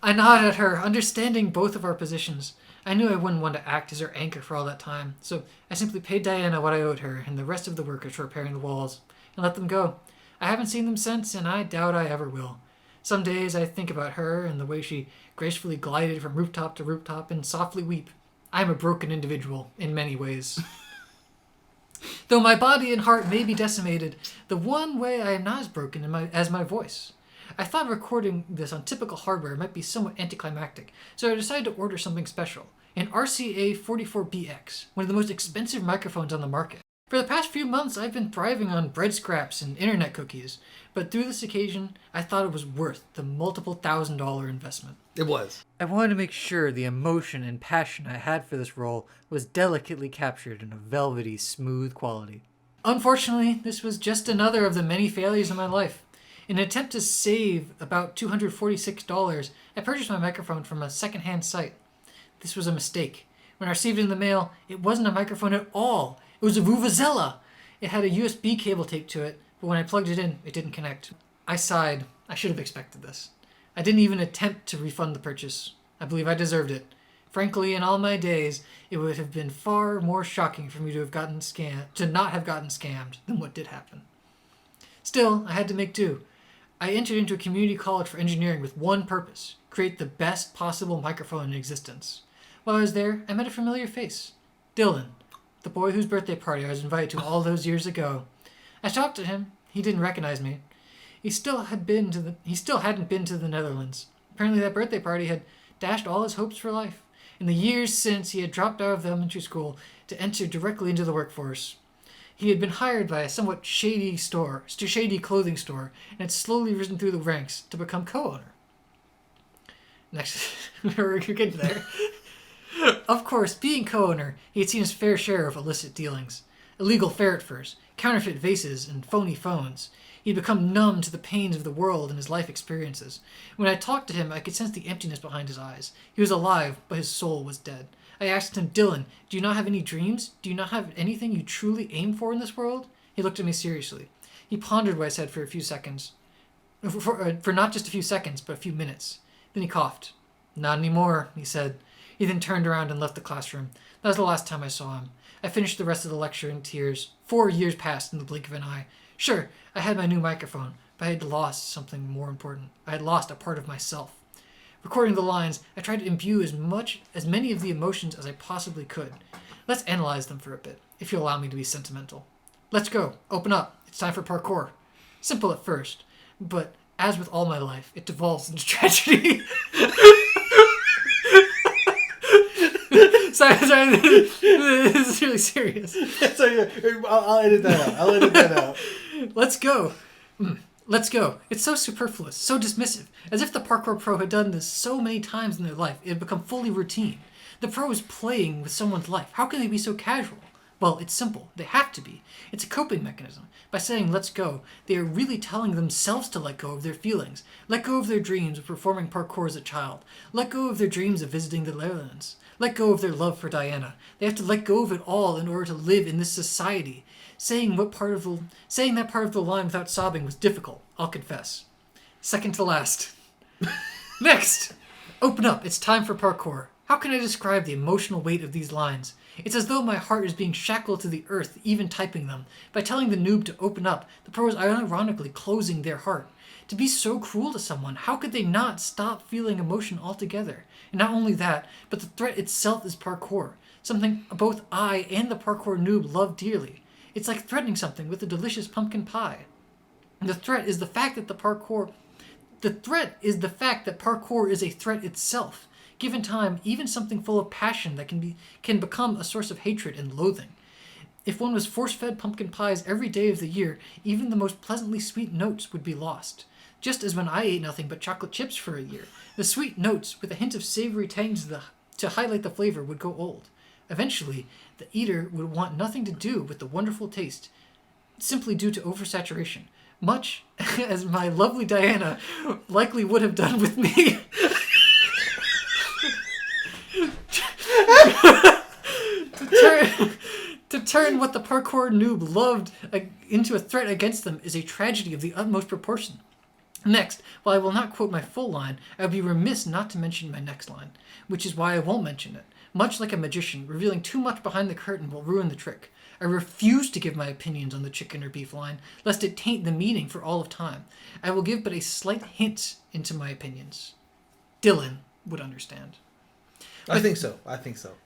I nodded at her, understanding both of our positions. I knew I wouldn't want to act as her anchor for all that time, so I simply paid Diana what I owed her and the rest of the workers for repairing the walls, and let them go. I haven't seen them since, and I doubt I ever will. Some days I think about her and the way she gracefully glided from rooftop to rooftop and softly weep. I am a broken individual in many ways. Though my body and heart may be decimated, the one way I am not as broken as my voice. I thought recording this on typical hardware might be somewhat anticlimactic, so I decided to order something special. An RCA44BX, one of the most expensive microphones on the market. For the past few months, I've been thriving on bread scraps and internet cookies, but through this occasion, I thought it was worth the multiple $1,000 investment. It was. I wanted to make sure the emotion and passion I had for this role was delicately captured in a velvety, smooth quality. Unfortunately, this was just another of the many failures in my life. In an attempt to save about $246, I purchased my microphone from a second-hand site. This was a mistake. When I received it in the mail, it wasn't a microphone at all. It was a Vuvuzela. It had a USB cable taped to it, but when I plugged it in, it didn't connect. I sighed. I should have expected this. I didn't even attempt to refund the purchase. I believe I deserved it. Frankly, in all my days, it would have been far more shocking for me to not have gotten scammed than what did happen. Still, I had to make do. I entered into a community college for engineering with one purpose: create the best possible microphone in existence. While I was there, I met a familiar face. Dylan, the boy whose birthday party I was invited to all those years ago. I talked to him. He didn't recognize me. He still hadn't been to the Netherlands. Apparently that birthday party had dashed all his hopes for life. In the years since, he had dropped out of elementary school to enter directly into the workforce. He had been hired by a somewhat shady clothing store, and had slowly risen through the ranks to become co-owner. Next, we're getting there. Of course, being co-owner, he had seen his fair share of illicit dealings. Illegal ferret furs, counterfeit vases, and phony phones. He'd become numb to the pains of the world and his life experiences. When I talked to him, I could sense the emptiness behind his eyes. He was alive, but his soul was dead. I asked him, Dylan, do you not have any dreams? Do you not have anything you truly aim for in this world? He looked at me seriously. He pondered what I said for a few seconds. For not just a few seconds, but a few minutes. Then he coughed. Not anymore, he said. He then turned around and left the classroom. That was the last time I saw him. I finished the rest of the lecture in tears. 4 years passed in the blink of an eye. Sure, I had my new microphone, but I had lost something more important. I had lost a part of myself. Recording the lines, I tried to imbue as many of the emotions as I possibly could. Let's analyze them for a bit, if you'll allow me to be sentimental. Let's go. Open up. It's time for parkour. Simple at first, but as with all my life, it devolves into tragedy. Sorry, this is really serious. I'll edit that out. Let's go. Let's go. It's so superfluous, so dismissive, as if the parkour pro had done this so many times in their life, it had become fully routine. The pro is playing with someone's life. How can they be so casual? Well, it's simple. They have to be. It's a coping mechanism. By saying let's go, they are really telling themselves to let go of their feelings, let go of their dreams of performing parkour as a child, let go of their dreams of visiting the Netherlands, let go of their love for Diana. They have to let go of it all in order to live in this society. Saying that part of the line without sobbing was difficult, I'll confess. Second to last. Next! Open up, it's time for parkour. How can I describe the emotional weight of these lines? It's as though my heart is being shackled to the earth, even typing them. By telling the noob to open up, the pro is ironically closing their heart. To be so cruel to someone, how could they not stop feeling emotion altogether? And not only that, but the threat itself is parkour, something both I and the parkour noob love dearly. It's like threatening something with a delicious pumpkin pie. The threat is the fact that parkour is a threat itself. Given time, even something full of passion that can become a source of hatred and loathing. If one was force-fed pumpkin pies every day of the year, even the most pleasantly sweet notes would be lost. Just as when I ate nothing but chocolate chips for a year, the sweet notes with a hint of savory tangs to highlight the flavor would go old. Eventually, the eater would want nothing to do with the wonderful taste, simply due to oversaturation, much as my lovely Diana likely would have done with me. To turn what the parkour noob loved into a threat against them is a tragedy of the utmost proportion. Next, while I will not quote my full line, I would be remiss not to mention my next line, which is why I won't mention it. Much like a magician, revealing too much behind the curtain will ruin the trick. I refuse to give my opinions on the chicken or beef line, lest it taint the meaning for all of time. I will give but a slight hint into my opinions. Dylan would understand. I think so.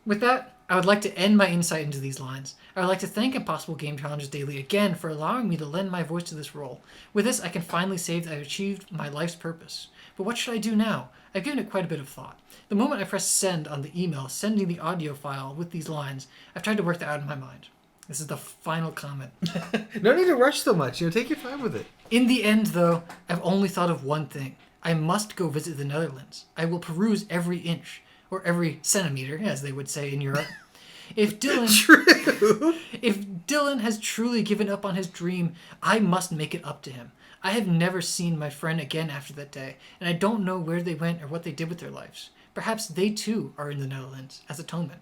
With that, I would like to end my insight into these lines. I would like to thank Impossible Game Challenges Daily again for allowing me to lend my voice to this role. With this, I can finally say that I've achieved my life's purpose. But what should I do now? I've given it quite a bit of thought. The moment I press send on the email sending the audio file with these lines, I've tried to work that out in my mind. This is the final comment. No need to rush so much. Take your time with it. In the end, though, I've only thought of one thing. I must go visit the Netherlands. I will peruse every inch, or every centimeter, as they would say in Europe. If Dylan has truly given up on his dream, I must make it up to him. I have never seen my friend again after that day, and I don't know where they went or what they did with their lives. Perhaps they too are in the Netherlands as atonement.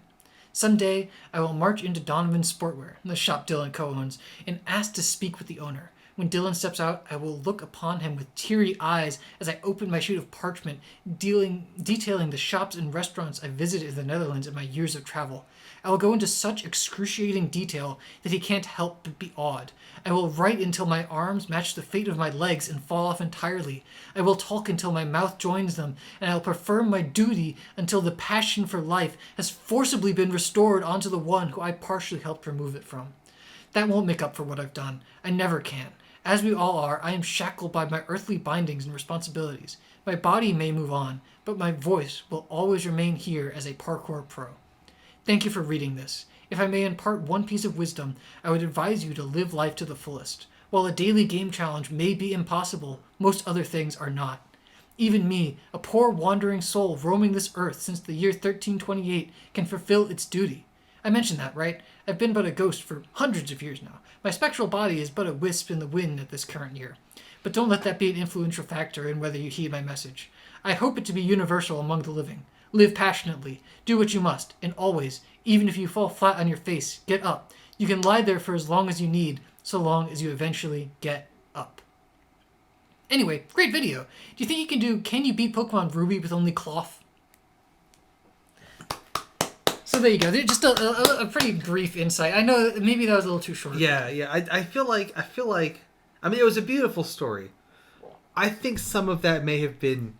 Someday, I will march into Donovan's Sportwear, the shop Dylan co-owns, and ask to speak with the owner. When Dylan steps out, I will look upon him with teary eyes as I open my sheet of parchment, detailing the shops and restaurants I visited in the Netherlands in my years of travel. I will go into such excruciating detail that he can't help but be awed. I will write until my arms match the fate of my legs and fall off entirely. I will talk until my mouth joins them, and I will perform my duty until the passion for life has forcibly been restored onto the one who I partially helped remove it from. That won't make up for what I've done. I never can. As we all are, I am shackled by my earthly bindings and responsibilities. My body may move on, but my voice will always remain here as a parkour pro. Thank you for reading this. If I may impart one piece of wisdom, I would advise you to live life to the fullest. While a daily game challenge may be impossible, most other things are not. Even me, a poor wandering soul roaming this earth since the year 1328, can fulfill its duty. I mentioned that, right? I've been but a ghost for hundreds of years now. My spectral body is but a wisp in the wind at this current year. But don't let that be an influential factor in whether you heed my message. I hope it to be universal among the living. Live passionately. Do what you must. And always, even if you fall flat on your face, get up. You can lie there for as long as you need, so long as you eventually get up. Anyway, great video. Do you think you can you beat Pokemon Ruby with only cloth? So there you go. Just a pretty brief insight. I know maybe that was a little too short. Yeah. I feel like, I mean, it was a beautiful story. I think some of that may have been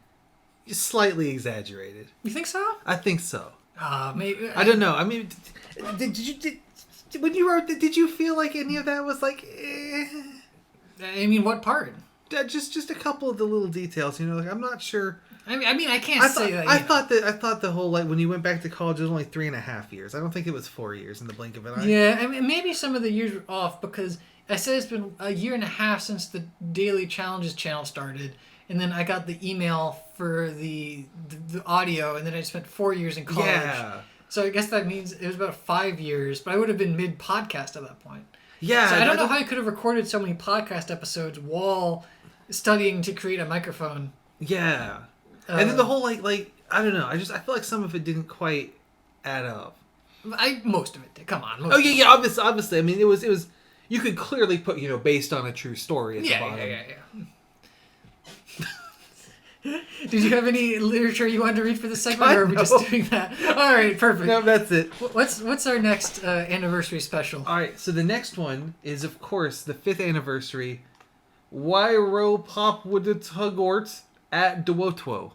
slightly exaggerated. You think so? I think so. Maybe. I don't know. I mean, when you wrote, did you feel like any of that was like? I mean, what part? Just a couple of the little details. Like I'm not sure. I mean, I can't say that. I thought the whole when you went back to college, it was only 3.5 years. I don't think it was 4 years in the blink of an eye. Yeah, I mean, maybe some of the years were off because I said it's been a year and a half since the Daily Challenges channel started, and then I got the email for the audio, and then I spent 4 years in college. Yeah. So I guess that means it was about 5 years, but I would have been mid-podcast at that point. Yeah. So I don't know how I could have recorded so many podcast episodes while studying to create a microphone. Yeah. And then the whole like I don't know. I feel like some of it didn't quite add up. Most of it did. Come on. Obviously. I mean, it was. You could clearly put based on a true story at the bottom. Yeah. Did you have any literature you wanted to read for this segment, or are we No. just doing that? All right, perfect. No, that's it. What's our next anniversary special? All right, so the next one is, of course, the 5th anniversary. Wyro Pop with the Tugort at Duotwo.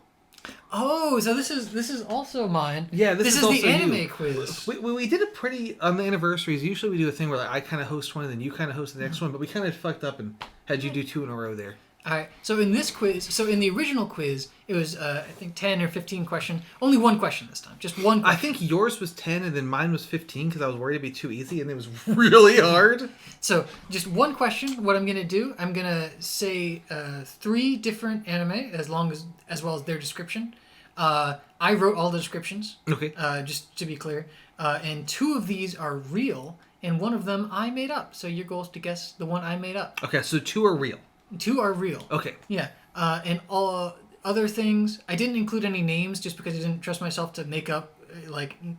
Oh, so this is also mine. Yeah, this is the also anime you. quiz. We did it pretty on the anniversaries. Usually we do a thing where like I kind of host one and then you kind of host the next one, but we kind of fucked up and had you do 2 in a row there. All right. So in this quiz, in the original quiz, it was I think 10 or 15 question. Only one question this time. Just one question. I think yours was 10 and then mine was 15 because I was worried it'd be too easy and it was really hard. So just one question. What I'm gonna do, I'm gonna say 3 different anime as well as their description. I wrote all the descriptions. Okay. Just to be clear, and 2 of these are real, and 1 of them I made up. So your goal is to guess the one I made up. Okay, so 2 are real. 2 are real. Okay. Yeah. And all other things, I didn't include any names just because I didn't trust myself to make up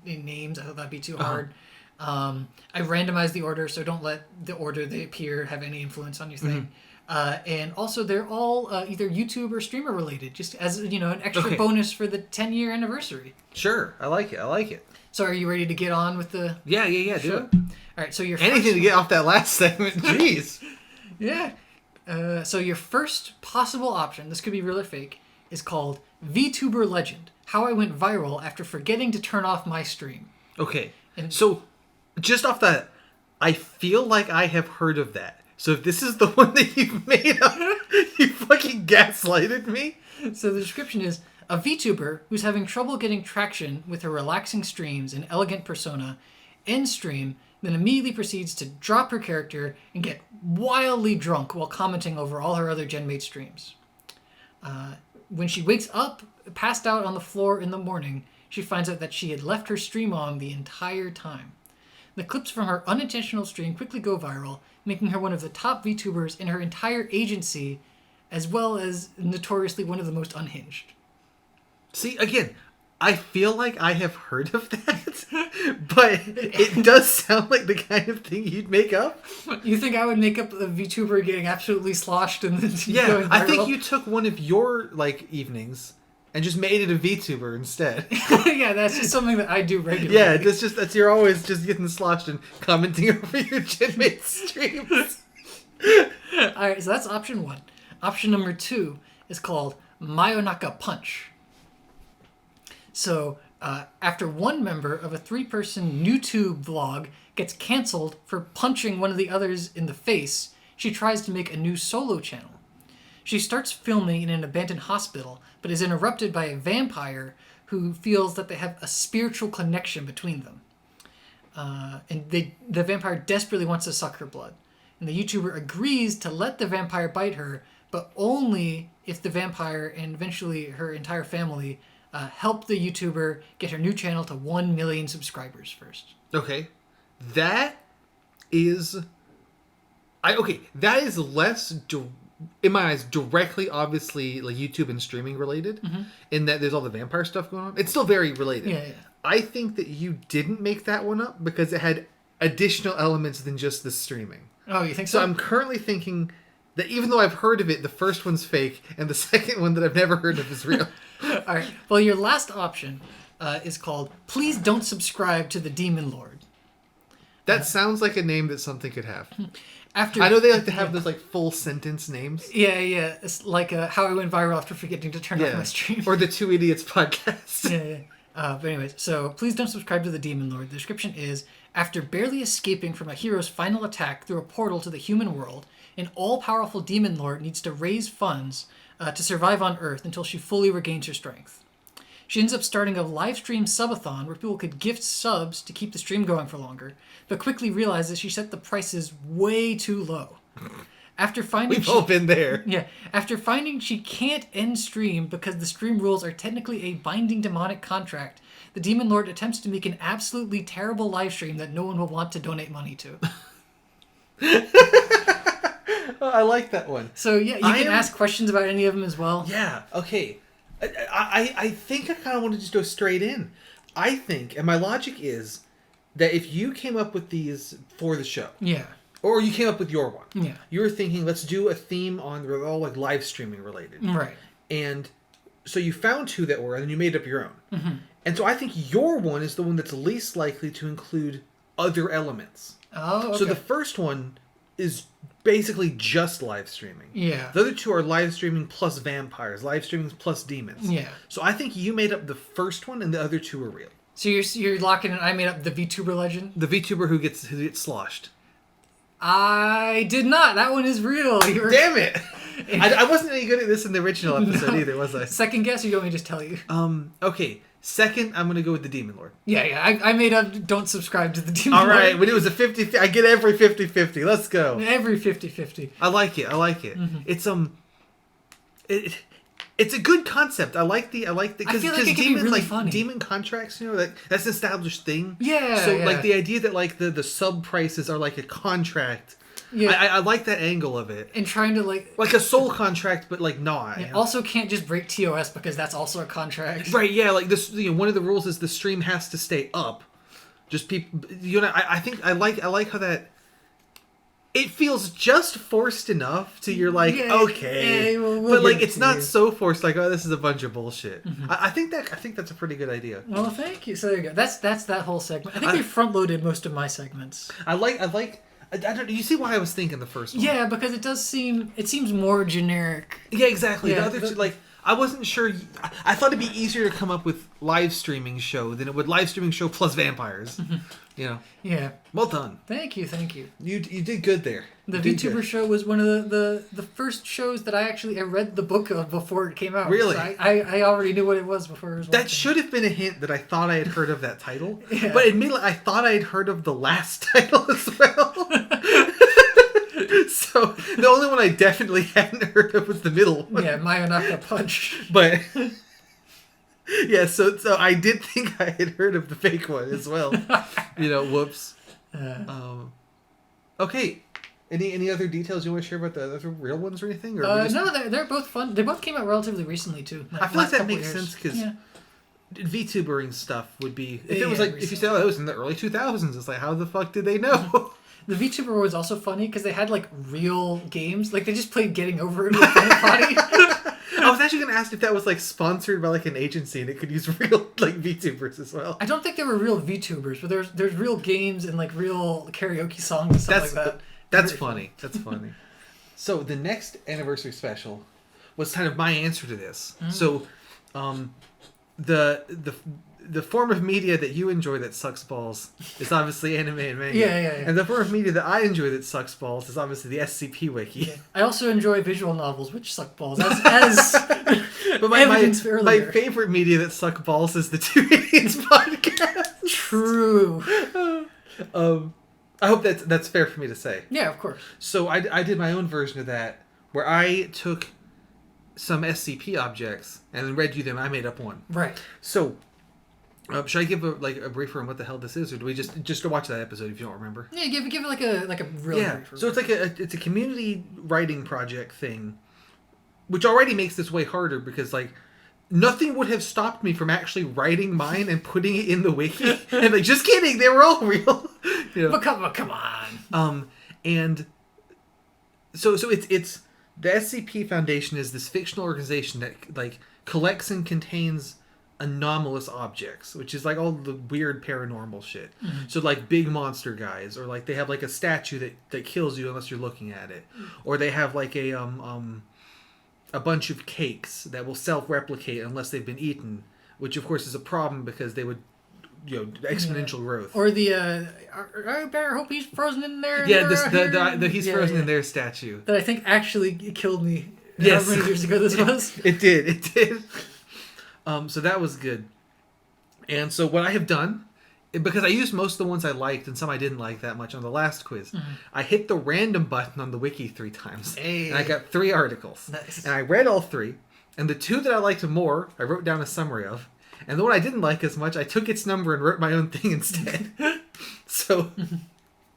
names. I thought that'd be too hard. I randomized the order, so don't let the order they appear have any influence on your thing. And also, they're all either YouTube or streamer related, just as an extra bonus for the 10-year anniversary. Sure, I like it. So, are you ready to get on with the? Yeah, do show? it. All right. So your Anything first to get off that last segment. Jeez. Yeah. So your first possible option, this could be real or fake, is called VTuber Legend: How I Went Viral After Forgetting to Turn Off My Stream. Okay. And- So, just off that, I feel like I have heard of that. So if this is the one that you've made up, you fucking gaslighted me. So the description is: a VTuber who's having trouble getting traction with her relaxing streams and elegant persona ends stream, then immediately proceeds to drop her character and get wildly drunk while commenting over all her other GenMate streams. When she wakes up, passed out on the floor in the morning, she finds out that she had left her stream on the entire time. The clips from her unintentional stream quickly go viral, making her one of the top VTubers in her entire agency, as well as notoriously one of the most unhinged. See, again, I feel like I have heard of that, but it does sound like the kind of thing you'd make up. You think I would make up a VTuber getting absolutely sloshed and then Yeah, going viral? I think you took one of your evenings and just made it a VTuber instead. Yeah, that's just something that I do regularly. Yeah, that's you're always just getting sloshed and commenting over your GenMate streams. Alright, so that's option 1. Option number 2 is called Mayonaka Punch. So, after one member of a 3-person YouTube vlog gets canceled for punching one of the others in the face, she tries to make a new solo channel. She starts filming in an abandoned hospital, but is interrupted by a vampire who feels that they have a spiritual connection between them. And the vampire desperately wants to suck her blood. And the YouTuber agrees to let the vampire bite her, but only if the vampire and eventually her entire family help the YouTuber get her new channel to 1 million subscribers first. Okay, that is less in my eyes directly, obviously, like YouTube and streaming related. In that there's all the vampire stuff going on. It's still very related. Yeah. I think that you didn't make that one up because it had additional elements than just the streaming. Oh, you think so? So I'm currently thinking that even though I've heard of it, the first one's fake, and the second one that I've never heard of is real. All right. Well, your last option is called "Please Don't Subscribe to the Demon Lord." That sounds like a name that something could have. After I know they like to have those full sentence names. Yeah. It's like how I went viral after forgetting to turn off my stream. Or the Two Idiots podcast. Yeah. But anyways, so please don't subscribe to the Demon Lord. The description is: after barely escaping from a hero's final attack through a portal to the human world, an all-powerful Demon Lord needs to raise funds to survive on Earth until she fully regains her strength. She ends up starting a live stream subathon where people could gift subs to keep the stream going for longer, but quickly realizes she set the prices way too low. After finding We've all been there. Yeah, after finding she can't end stream because the stream rules are technically a binding demonic contract, the Demon Lord attempts to make an absolutely terrible live stream that no one will want to donate money to. Oh, I like that one. So yeah, you can ask questions about any of them as well. Yeah, okay. I think I kind of want to just go straight in. I think, and my logic is, that if you came up with these for the show, Yeah. or you came up with your one, Yeah. you were thinking, let's do a theme on, they're all live streaming related. Right. And so you found two that were, and then you made up your own. Mm-hmm. And so I think your one is the one that's least likely to include other elements. Oh, okay. So the first one is basically just live streaming. Yeah. The other two are live streaming plus vampires, live streaming plus demons. Yeah. So I think you made up the first one, and the other two are real. So you're locking in. I made up the VTuber legend. The VTuber who gets sloshed. I did not. That one is real. Damn it! I wasn't any good at this in the original episode either, was I? Second guess, or you want me to just tell you? Okay. Second, I'm gonna go with the Demon Lord. Yeah. I made up. Don't subscribe to the Demon All Lord. right. When it was a 50, I get every 50-50. Let's go. Every 50-50. I like it. Mm-hmm. It's a good concept. I like the because feel like it could be demon really like funny. demon contracts, that's an established thing. Yeah. So yeah. like the idea that like the sub prices are like a contract. Yeah. I like that angle of it. And trying to like a soul contract, but like not. Yeah, also can't just break TOS because that's also a contract. Right? Yeah. Like this. One of the rules is the stream has to stay up. Just people. I think I like how that. It feels just forced enough to you're like, Yeah, okay, yeah, we'll but like give it it's to not you. so forced. Like, oh, this is a bunch of bullshit. Mm-hmm. I think that's a pretty good idea. Well, thank you. So there you go. That's that whole segment. I think we front loaded most of my segments. I don't. You see why I was thinking the first one? Yeah, because it seems more generic. Yeah, exactly. Yeah, the other two, like I wasn't sure. I thought it'd be easier to come up with live streaming show than it would live streaming show plus vampires. Yeah. Well done. Thank you. You did good there. The You did VTuber good. show was one of the first shows that I read the book of before it came out. Really? So I already knew what it was before it was That watching. should have been a hint that I thought I had heard of that title. Yeah. But admittedly, I thought I had heard of the last title as well. So the only one I definitely hadn't heard of was the middle one. Yeah, Mayonaka Punch. But yeah, so I did think I had heard of the fake one as well. Whoops. Okay. Any other details you want to share about the other real ones or anything? Or No, they're both fun. They both came out relatively recently too. I feel like last that couple makes years. sense because Yeah. VTubering stuff would be if it was Yeah, like if you said, oh, it was in the early 2000s, it's like how the fuck did they know? The VTuber was also funny because they had like real games. Like they just played Getting Over It with Planet Potty. I was actually going to ask if that was like sponsored by like an agency and it could use real like VTubers as well. I don't think they were real VTubers, but there's real games and like real karaoke songs and stuff like that. That's Very funny. That's funny. So the next anniversary special was kind of my answer to this. So, the form of media that you enjoy that sucks balls is obviously anime and manga. Yeah. And the form of media that I enjoy that sucks balls is obviously the SCP wiki. Yeah. I also enjoy visual novels, which suck balls. As But evidenced my earlier. favorite media that suck balls is the Two Idiots podcast. True. I hope that's fair for me to say. Yeah, of course. So I did my own version of that where I took some SCP objects and then read you them. I made up one. Right. So should I give a briefer on what the hell this is, or do we just watch that episode if you don't remember? Yeah, give it like a real brief. So it's like it's a community writing project thing, which already makes this way harder because like nothing would have stopped me from actually writing mine and putting it in the wiki. And like, just kidding, they were all real. But come on. And so it's the SCP Foundation is this fictional organization that like collects and contains anomalous objects, which is like all the weird paranormal shit. So like big monster guys, or like they have like a statue that kills you unless you're looking at it, or they have like a bunch of cakes that will self-replicate unless they've been eaten, which of course is a problem because they would exponential growth. Or the I better hope he's frozen in there. Yeah, the he's frozen in there their statue. that I think actually killed me. Yes. How many years ago this was? It did. So that was good. And so what I have done, because I used most of the ones I liked and some I didn't like that much on the last quiz, I hit the random button on the wiki 3 times. Hey. And I got 3 articles. Nice. And I read all 3. And the 2 that I liked more, I wrote down a summary of. And the one I didn't like as much, I took its number and wrote my own thing instead. So,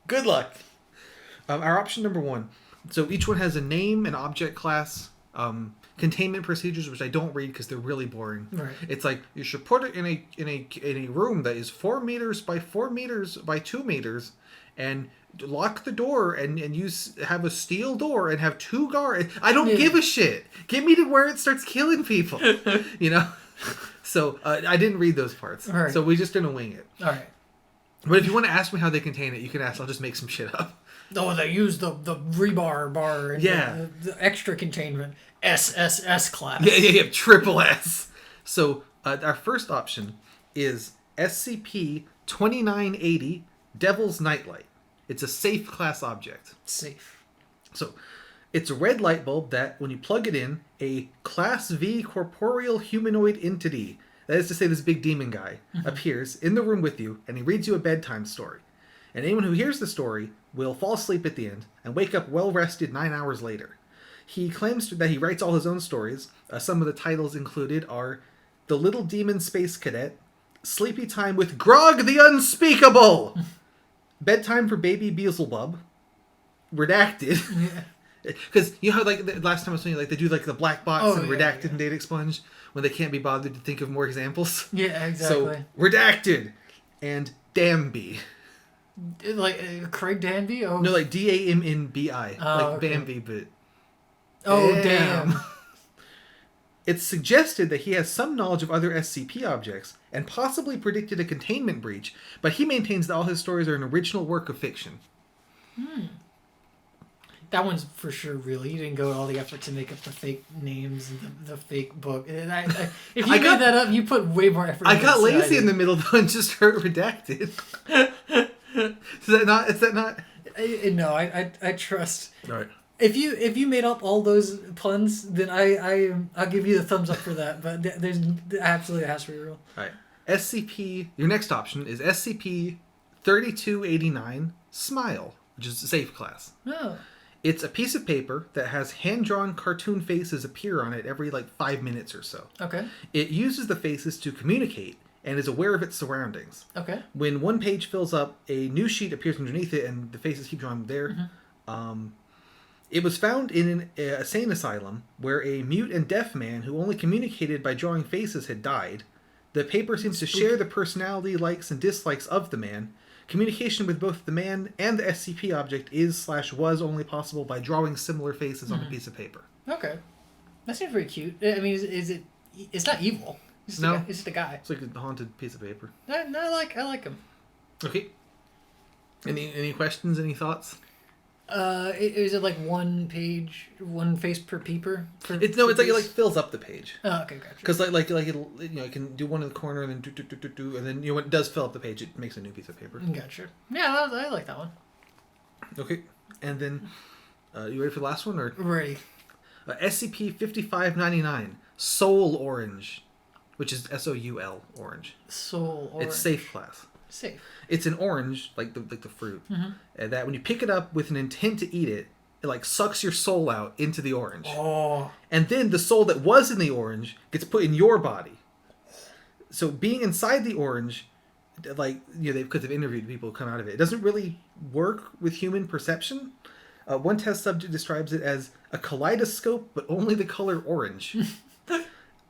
good luck. Our option number 1. So each one has a name, an object class, containment procedures, which I don't read because they're really boring. Right. It's like you should put it in a room that is 4 meters by 4 meters by 2 meters, and lock the door and have a steel door and have 2 guards. I don't give a shit. Get me to where it starts killing people. You know? So I didn't read those parts. All right. So we're just going to wing it. All right. But if you want to ask me how they contain it, you can ask. I'll just make some shit up. Oh, they use the rebar bar and the extra containment. SSS class. Yeah. Triple S. So our first option is SCP-2980 Devil's Nightlight. It's a safe class object. Safe. So it's a red light bulb that, when you plug it in, a Class V corporeal humanoid entity, that is to say this big demon guy, appears in the room with you, and he reads you a bedtime story. And anyone who hears the story will fall asleep at the end and wake up well-rested 9 hours later. He claims that he writes all his own stories. Some of the titles included are The Little Demon Space Cadet, Sleepy Time with Grog the Unspeakable, Bedtime for Baby Beelzebub, Redacted. Because you know how, like, the last time I was saying, like, they do, like, the black box and Redacted and Data Expunge when they can't be bothered to think of more examples? Yeah, exactly. So, Redacted and Damnby. Like Craig Danby? Oh. No, like Dammbi. Oh, like okay. Bambi, but... Oh, damn. It's suggested that he has some knowledge of other SCP objects, and possibly predicted a containment breach, but he maintains that all his stories are an original work of fiction. That one's for sure real. You didn't go to all the effort to make up the fake names and the fake book. And if you made that up, you put way more effort. I got lazy in the middle, though, and just wrote Redacted. Is that not? No, I trust. All right. If you made up all those puns, then I'll give you the thumbs up for that. But there's absolutely has to be real. All right. SCP. Your next option is SCP-3289 Smile, which is a safe class. Oh. It's a piece of paper that has hand-drawn cartoon faces appear on it every 5 minutes or so. Okay. It uses the faces to communicate and is aware of its surroundings. Okay. When one page fills up, a new sheet appears underneath it, and the faces keep drawing there. It was found in a sane asylum where a mute and deaf man who only communicated by drawing faces had died. The paper seems to share the personality, likes, and dislikes of the man. Communication with both the man and the SCP object is/was only possible by drawing similar faces on a piece of paper. Okay. That seems very cute. I mean, is it... It's not evil. It's just it's just a guy. It's like a haunted piece of paper. I like him. Okay. Any questions? Any thoughts? Is it like one page, one face per peeper? It's like it fills up the page. Oh, okay, gotcha. Because it'll, it can do one in the corner and then do, and then when it does fill up the page, it makes a new piece of paper. Gotcha. Yeah, I like that one. Okay, and then you ready for the last one or ready? SCP-5599 Soul Orange, which is SOUL orange. Soul Orange. It's safe class. Safe. It's an orange, like the fruit, and that when you pick it up with an intent to eat it, it sucks your soul out into the orange. Oh. And then the soul that was in the orange gets put in your body. So being inside the orange, because they've interviewed people who come out of it, it doesn't really work with human perception. One test subject describes it as a kaleidoscope, but only the color orange.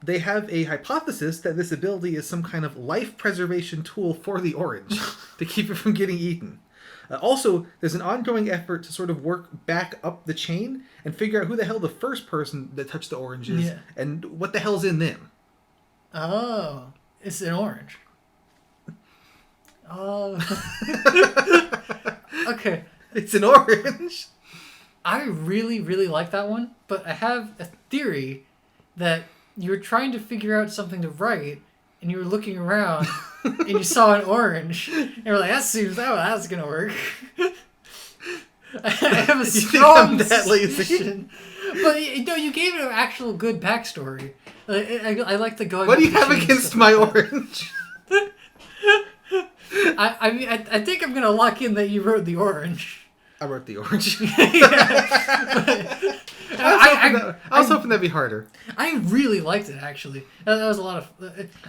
They have a hypothesis that this ability is some kind of life preservation tool for the orange to keep it from getting eaten. Also, there's an ongoing effort to sort of work back up the chain and figure out who the hell the first person that touched the orange is and what the hell's in them. Oh, it's an orange. Oh. Okay. It's an orange. I really, really like that one, but I have a theory that you were trying to figure out something to write, and you were looking around, and you saw an orange, and you're like, that's gonna work. I have a strong suspicion. But you gave it an actual good backstory. I like the going. What do you have against my orange? I think I'm gonna lock in that you wrote the orange. I wrote the orange. I was hoping that'd be harder. I really liked it, actually. That was a lot of...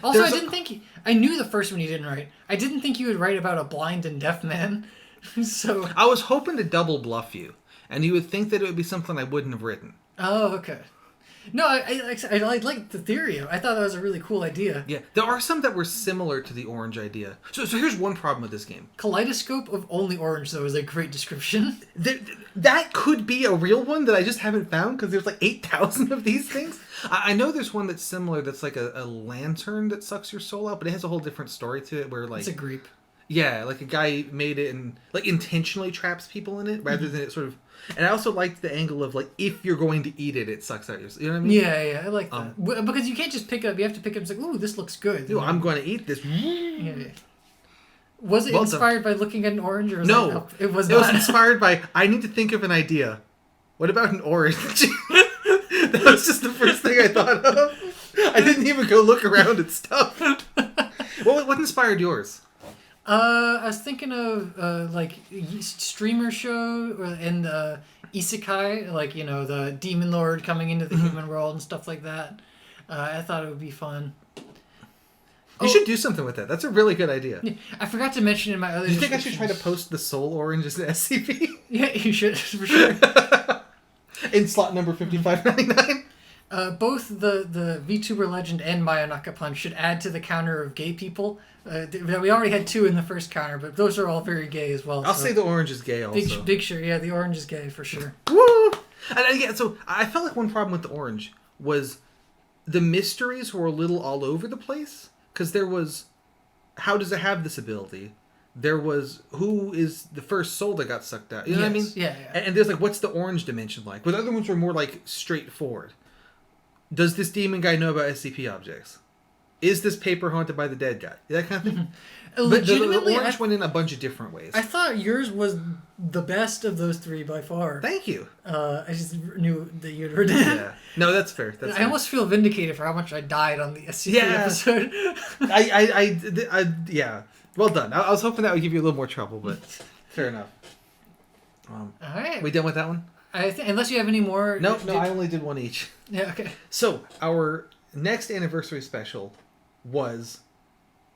Also, I didn't think... I knew the first one you didn't write. I didn't think you would write about a blind and deaf man. So... I was hoping to double bluff you, and you would think that it would be something I wouldn't have written. Oh, okay. No, I like the theory. I thought that was a really cool idea. Yeah, there are some that were similar to the orange idea. So here's one problem with this game. Kaleidoscope of only orange, though, is a great description. That could be a real one that I just haven't found because there's like 8,000 of these things. I know there's one that's similar that's like a lantern that sucks your soul out, but it has a whole different story to it where like... It's a grape. Yeah, like a guy made it and like intentionally traps people in it rather than it sort of... And I also liked the angle of like, if you're going to eat it, it sucks out your... You know what I mean? Yeah, I like that. Because you can't just pick it up, you have to pick it up and say, ooh, this looks good. Dude, I'm going to eat this. Yeah. Was it Well inspired by looking at an orange? Or was No. It was It was not. inspired by, I need to think of an idea. What about an orange? That was just the first thing I thought of. I didn't even go look around at stuff. What inspired yours? I was thinking of like streamer show and isekai, like the demon lord coming into the human world and stuff like that. I thought it would be fun. You should do something with that. That's a really good idea. Yeah, I forgot to mention in my other. Do you think I should try to post the soul orange as an SCP? Yeah, you should for sure. In slot number 5599. Both the VTuber legend and Mayonaka Punch should add to the counter of gay people. We already had 2 in the first counter, but those are all very gay as well. I'll say the orange is gay also. Big sure, yeah, the orange is gay for sure. Woo! And yeah, so I felt like one problem with the orange was the mysteries were a little all over the place. Because there was, how does it have this ability? There was, who is the first soul that got sucked out? You know what I mean? Yeah. And there's like, what's the orange dimension like? But the other ones were more like straightforward. Does this demon guy know about SCP objects? Is this paper haunted by the dead guy? That kind of thing. But the orange went in a bunch of different ways. I thought yours was the best of those 3 by far. Thank you. I just knew that you'd heard it. Yeah. No, that's fair. That's I fair. almost feel vindicated for how much I died on the SCP Yeah. episode. Yeah. Well done. I was hoping that would give you a little more trouble, but fair enough. All right. We done with that one? Unless you have any more. No, I only did one each. Yeah. Okay. So our next anniversary special was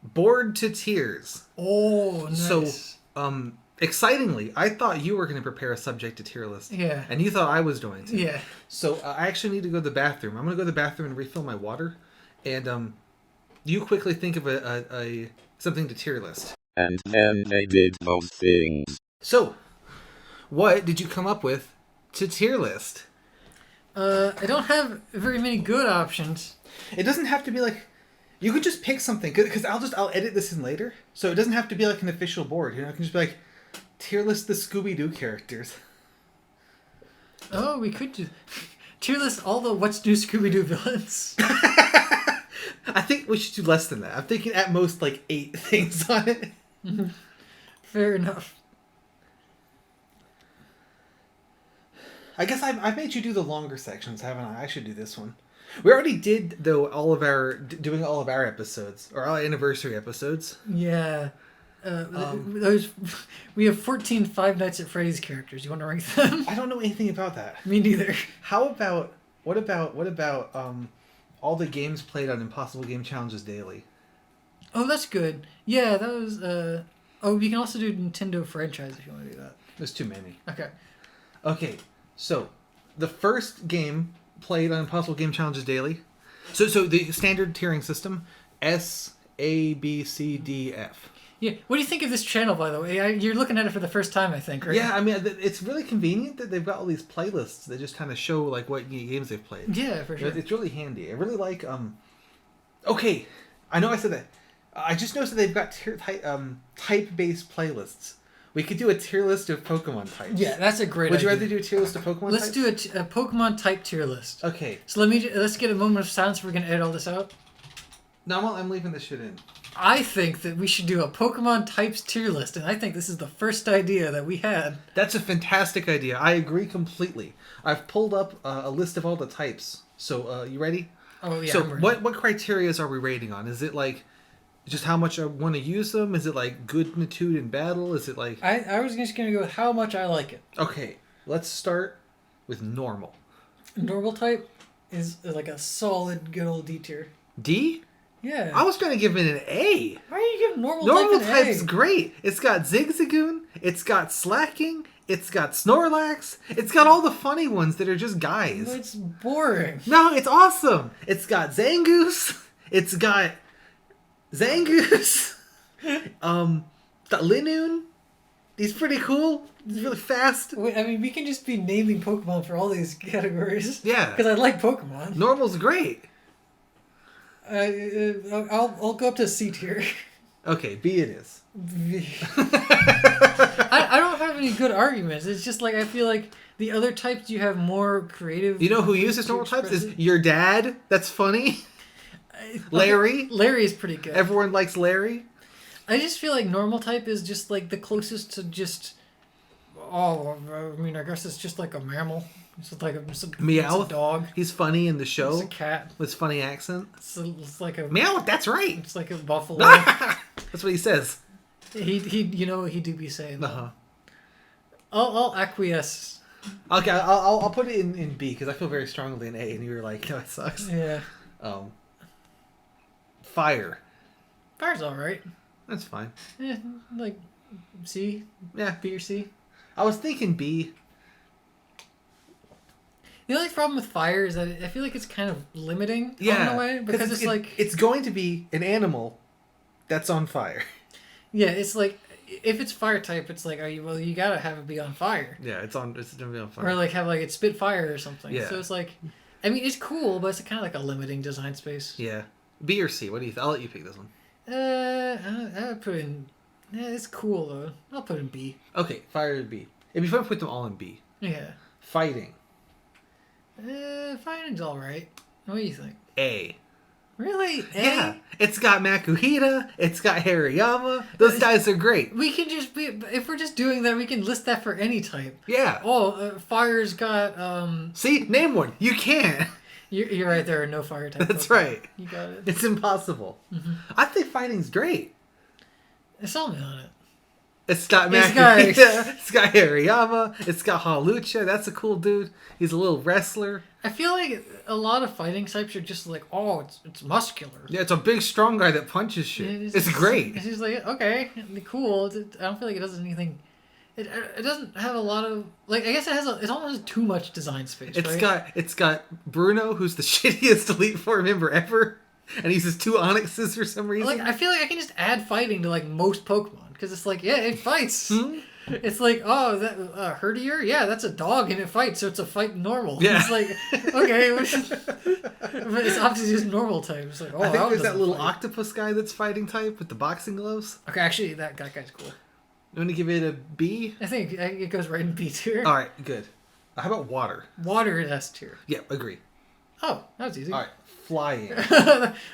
Bored to Tears. Oh, nice. So, excitingly, I thought you were going to prepare a subject to tier list. Yeah. And you thought I was going to. Yeah. So I actually need to go to the bathroom. I'm going to go to the bathroom and refill my water. And you quickly think of a something to tier list. And then they did both things. So, what did you come up with to tier list? I don't have very many good options. It doesn't have to be like... You could just pick something, because I'll edit this in later, so it doesn't have to be like an official board. You know, it can just be like tier list the Scooby-Doo characters. Oh, we could do tier list all the What's New Scooby-Doo villains. I think we should do less than that. I'm thinking at most like 8 things on it. Fair enough. I guess I've made you do the longer sections, haven't I? I should do this one. We already did, though, doing all of our episodes, or our anniversary episodes. Yeah. We have 14 Five Nights at Freddy's characters. You want to rank them? I don't know anything about that. Me neither. What about all the games played on Impossible Game Challenges Daily? Oh, that's good. Yeah, that was... we can also do Nintendo franchise if you want to do that. There's too many. Okay. So the first game played on Impossible Game Challenges Daily. So the standard tiering system, S, A, B, C, D, F. Yeah. What do you think of this channel, by the way? You're looking at it for the first time, I think, right? Yeah, I mean, it's really convenient that they've got all these playlists that just kind of show like what games they've played. Yeah, for sure. It's really handy. I really like. Okay, I know I said that. I just noticed that they've got type-based playlists. We could do a tier list of Pokemon types. Yeah, that's a great Would idea. you rather do a tier list of Pokemon Let's types? do a Pokemon type tier list. Okay. So let's get a moment of silence. We're going to edit all this out. No, I'm leaving this shit in. I think that we should do a Pokemon types tier list, and I think this is the first idea that we had. That's a fantastic idea. I agree completely. I've pulled up a list of all the types. So, you ready? Oh, yeah. So, I'm ready. what criteria are we rating on? Is it like just how much I want to use them? Is it like goodnitude in battle? Is it like... I was just going to go with how much I like it. Okay, let's start with normal. Normal type is like a solid, good old D tier. D? Yeah. I was going to give it an A. Why are you giving normal Normal type an type's A? great. It's got Zigzagoon, it's got Slacking, It's got Snorlax. It's got all the funny ones that are just guys. It's boring. No, it's awesome. It's got Zangoose. It's got Zangoose. It's got Linoon. He's pretty cool. He's really fast. I mean, we can just be naming Pokemon for all these categories. Yeah. Because I like Pokemon. Normal's great. I'll go up to C tier. Okay, B it is. I don't have any good arguments. It's just like I feel like the other types you have more creative. You know who uses normal types is your dad. That's funny. Larry. Larry is pretty good. Everyone likes Larry. I just feel like normal type is just like the closest to just. Oh, I mean, I guess it's just like a mammal. It's just like Meow. It's a dog. He's funny in the show. It's a cat. With funny accent. It's like a Meow. That's right. It's like a buffalo. That's what he says. he he do be saying that. Uh-huh. I'll acquiesce. Okay, I'll put it in B because I feel very strongly in A, and you were like, no, it sucks. Yeah. Fire. Fire's all right. That's fine. Like C. Yeah. B or C. I was thinking B. The only problem with fire is that I feel like it's kind of limiting in a way because it's like it's going to be an animal that's on fire. Yeah, it's like if it's fire type, it's like you gotta have it be on fire. Yeah, it's gonna be on fire. Or like have like it spit fire or something. Yeah. So it's like, I mean, it's cool, but it's kind of like a limiting design space. Yeah. B or C? What do you think? I'll let you pick this one. I would put in. Yeah, it's cool though. I'll put in B. Okay, fire is B. It'd be fun to put them all in B. Yeah. Fighting. Fighting's all right. What do you think? A. Really? A? Yeah. It's got Makuhita. It's got Hariyama. Those guys are great. We can just be if we're just doing that, we can list that for any type. Yeah. Fire's got See, name one. You can't. You're right. There are no fire types. That's right. You got it. It's impossible. Mm-hmm. I think fighting's great. Sell me on it. It's got It's Makuhita. It's got Hariyama. It's got Halucha. That's a cool dude. He's a little wrestler. I feel like a lot of fighting types are just like, it's muscular. Yeah, it's a big, strong guy that punches shit. It's great. It's just like, okay, cool. I don't feel like it does anything. It doesn't have a lot of like. I guess it almost has too much design space. It's got Bruno, who's the shittiest Elite Four member ever, and he uses 2 Onyxes for some reason. Like I feel like I can just add fighting to like most Pokemon because it's like it fights. It's like that Herdier, yeah, that's a dog and it fights, so it's a fight normal. Yeah. It's like okay, but it's obviously just normal type. It's like I think there's that little fight. octopus guy that's fighting type with the boxing gloves. Okay, actually that guy's cool. You want to give it a B? I think it goes right in B tier. All right, good. How about water? Water is S tier. Yeah, agree. Oh, that was easy. All right, flying.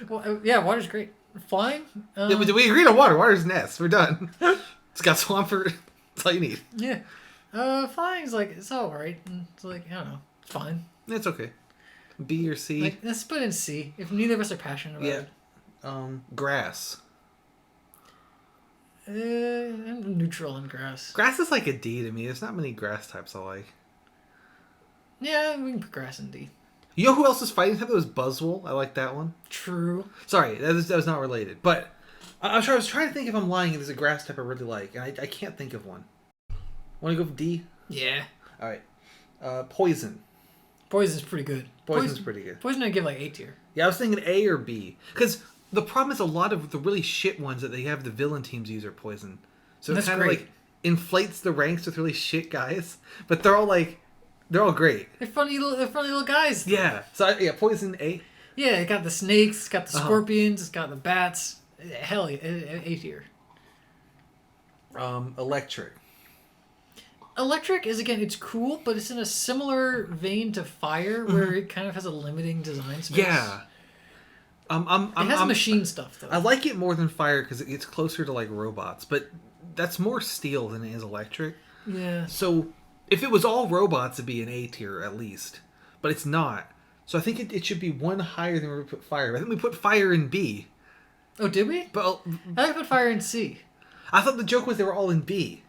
Well, yeah, water's great. Flying? Yeah, but we agreed on water. Water's an S. We're done. It's got Swampert. That's all you need. Yeah. Flying's like, it's alright. It's like, I don't know. It's fine. It's okay. B or C? Like, let's put in C, if neither of us are passionate about it. Grass. I'm neutral on grass. Grass is like a D to me. There's not many grass types I like. Yeah, we can put grass in D. You know who else is fighting type? That was Buzzwole. I like that one. True. Sorry, that was not related. But I was trying to think if I'm lying and there's a grass type I really like. And I can't think of one. Want to go for D? Yeah. All right. Poison. Poison's pretty good. Poison's pretty good. Poison I'd give like A tier. Yeah, I was thinking A or B. Because the problem is a lot of the really shit ones that they have the villain teams use are poison. So it kind of like inflates the ranks with really shit guys. But they're all great. They're funny little guys. Yeah. So poison A. Yeah, it got the snakes, it's got the scorpions, it's got the bats. Hell yeah, A tier. Electric. Electric is, again, it's cool, but it's in a similar vein to fire, where it kind of has a limiting design space. Yeah. It has machine stuff, though. I like it more than fire because it gets closer to, like, robots, but that's more steel than it is electric. Yeah. So, if it was all robots, it'd be an A tier, at least. But it's not. So I think it should be one higher than where we put fire. I think we put fire in B. Oh, did we? But I put fire in C. I thought the joke was they were all in B.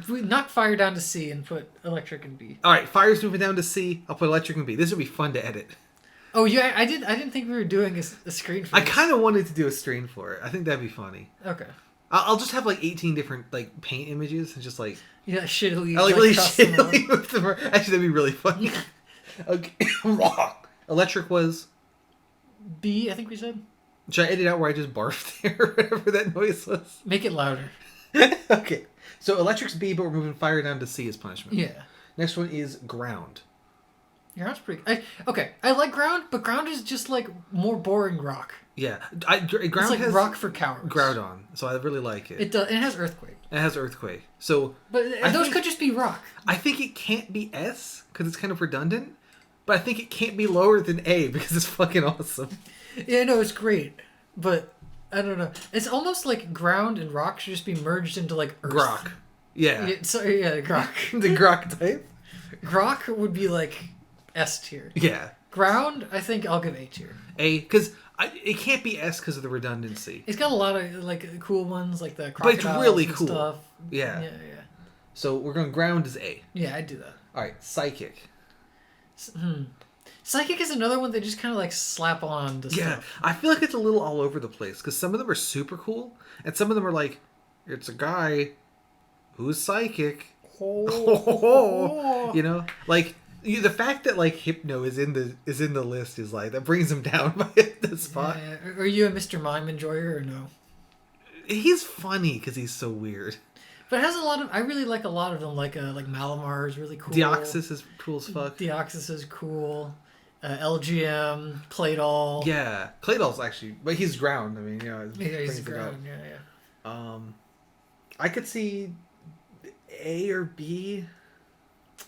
We knocked fire down to C and put electric in B. All right, fire's moving down to C. I'll put electric in B. This would be fun to edit. Oh yeah, I didn't think we were doing a screen for I this. kind of wanted to do a screen for it. I think that'd be funny. Okay. I'll just have like 18 different like paint images and just like Yeah, shittily. I like really cross them out. shittily move them around. Actually, that'd be really funny. Okay. Electric was. B, I think we said. Should I edit out where I just barfed there or whatever that noise was? Make it louder. Okay. So electric's B, but we're moving fire down to C as punishment. Yeah. Next one is ground. Ground's pretty. I like ground, but ground is just like more boring rock. Yeah. Ground It's like has rock for cowards. Groudon, so I really like it. It does. It has earthquake. It has earthquake. So But I those think- could just be rock. I think it can't be S because it's kind of redundant, but I think it can't be lower than A because it's fucking awesome. Yeah, no, it's great, but I don't know. It's almost like ground and rock should just be merged into like earth. Grok. Yeah. Yeah, so yeah, grok. The Grok type. Grok would be like S tier. Yeah. Ground, I think I'll give A tier. A, because it can't be S because of the redundancy. It's got a lot of like cool ones, like the But crocodiles it's really and cool. stuff. Yeah. Yeah. So we're going ground is A. Yeah, I'd do that. All right, psychic. Psychic is another one they just kind of like slap on to Yeah, stuff. I feel like it's a little all over the place because some of them are super cool and some of them are like, it's a guy who's psychic. You know, like the fact that like Hypno is in the list is like that brings him down by the spot. Yeah. Are you a Mr. Mime enjoyer or no? He's funny because he's so weird. But it has a lot of. I really like a lot of them. Like Malamar is really cool. Deoxys is cool as fuck. Deoxys is cool. LGM, Claydol. Yeah, Claydol's actually, but he's ground. I mean, you know, Yeah, he's brings it up. ground. Yeah. I could see A or B.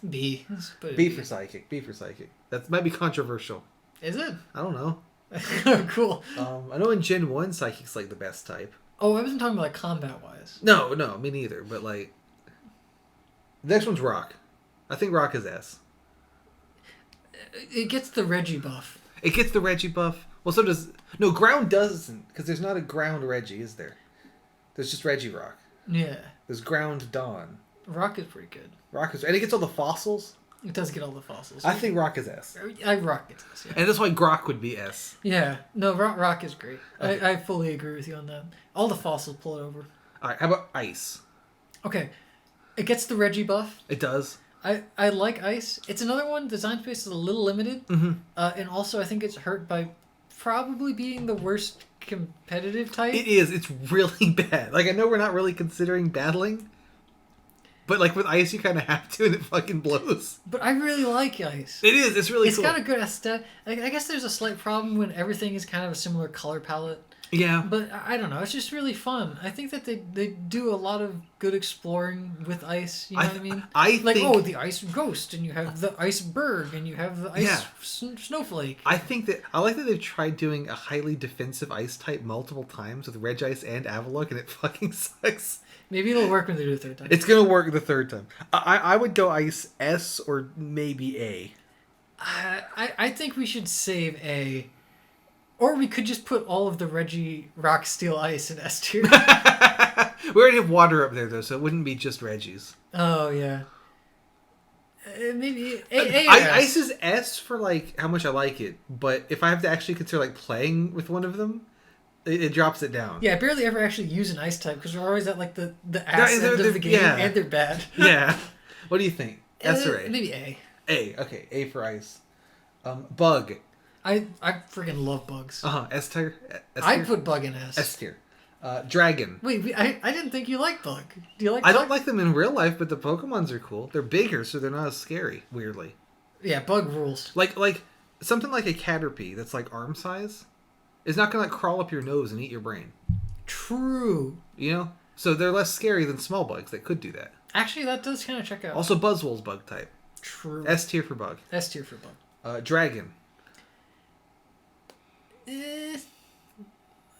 B. Let's put it B for psychic. B for psychic. That might be controversial. Is it? I don't know. Cool. I know in Gen 1, psychic's like the best type. Oh, I wasn't talking about like combat wise. No, me neither. But like, the next one's rock. I think rock is S. It gets the Reggie buff. It gets the Reggie buff. Well, so does ground doesn't because there's not a ground Reggie, is there? There's just Reggie Rock. Yeah. There's ground Dawn. Rock is pretty good. Rock is, and it gets all the fossils. It does get all the fossils. I think rock is S, Rock gets this. Yeah. and that's why Grok would be S. Yeah. No, rock is great. Okay. I fully agree with you on that. All the fossils pull it over. All right, how about ice? Okay. It gets the Reggie buff. It does. I like ice. It's another one. Design space is a little limited, and also I think it's hurt by probably being the worst competitive type. It is. It's really bad. Like I know we're not really considering battling, but like with ice, you kind of have to, and it fucking blows. But I really like ice. It is. It's really It's cool. got a good aesthetic. I guess there's a slight problem when everything is kind of a similar color palette. Yeah. But I don't know. It's just really fun. I think that they do a lot of good exploring with ice. You know what I mean? I Like, think, oh, the ice ghost, and you have the iceberg, and you have the ice Yeah. snowflake. I think that I like that they've tried doing a highly defensive ice type multiple times with Regice and Avalok, and it fucking sucks. Maybe it'll work when they do it the third time. It's gonna work the third time. I would go ice S or maybe A. I think we should save A. Or we could just put all of the Reggie Rock Steel Ice in S tier. We already have water up there though, so it wouldn't be just Reggie's. Oh, yeah. Maybe A or S. Ice is S for like how much I like it, but if I have to actually consider like playing with one of them, it drops it down. Yeah, I barely ever actually use an ice type because we're always at like the ass end of the game yeah. and they're bad. Yeah. What do you think? S or A? Maybe A. A. Okay. A for ice. Bug. I freaking love bugs. S tier. I'd put bug in S. S tier. Dragon. Wait, I didn't think you liked bug. Do you like I bug? don't like them in real life, but the Pokemons are cool. They're bigger, so they're not as scary. Weirdly, Yeah, bug rules. like something like a Caterpie that's like arm size is not gonna like crawl up your nose and eat your brain. True. You know, so they're less scary than small bugs that could do that. Actually, that does kind of check out. Also, Buzzwole's bug type. True. S tier for bug. S tier for bug. Dragon.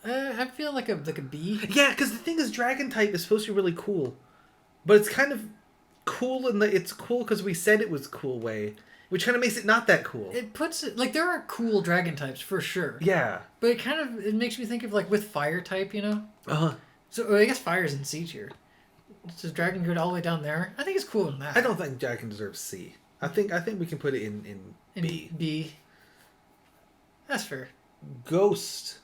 I feel like a B. Yeah, because the thing is, Dragon type is supposed to be really cool, but it's kind of cool in the it's cool because we said it was cool way, which kind of makes it not that cool. It puts it like there are cool dragon types for sure. Yeah. But it makes me think of like with fire type, you know. So I guess fire's in C tier. Does dragon go all the way down there? I think it's cool in that. I don't think Dragon deserves C. I think we can put it in B. B. That's fair. Ghost.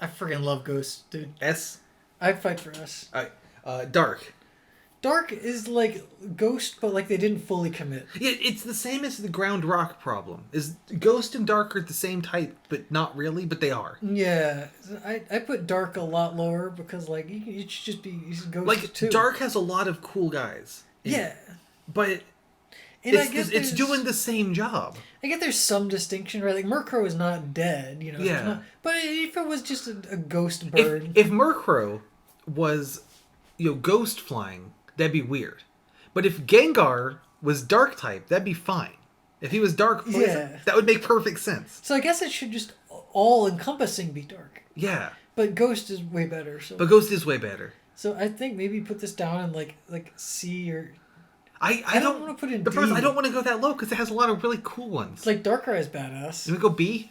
I freaking love ghosts, dude. S. I'd fight for S. Dark. Dark is like Ghost, but like they didn't fully commit. Yeah, it's the same as the ground rock problem. Is Ghost and Dark are the same type, but not really, but they are. Yeah, I put Dark a lot lower because like it should just be Ghost Like too. Dark has a lot of cool guys. Yeah, but and it's doing the same job. I get there's some distinction, right? Like Murkrow is not dead, you know. Yeah. Not, but if it was just a ghost bird, If Murkrow was, ghost flying, that'd be weird. But if Gengar was Dark type, that'd be fine. If he was Dark poison, that would make perfect sense. so I guess it should just all encompassing be Dark. Yeah. But Ghost is way better. So. But Ghost is way better. So I think maybe put this down in like C or. I don't want to put in the D. person I don't want to go that low because it has a lot of really cool ones. Like Darkrai is badass. Do we go B?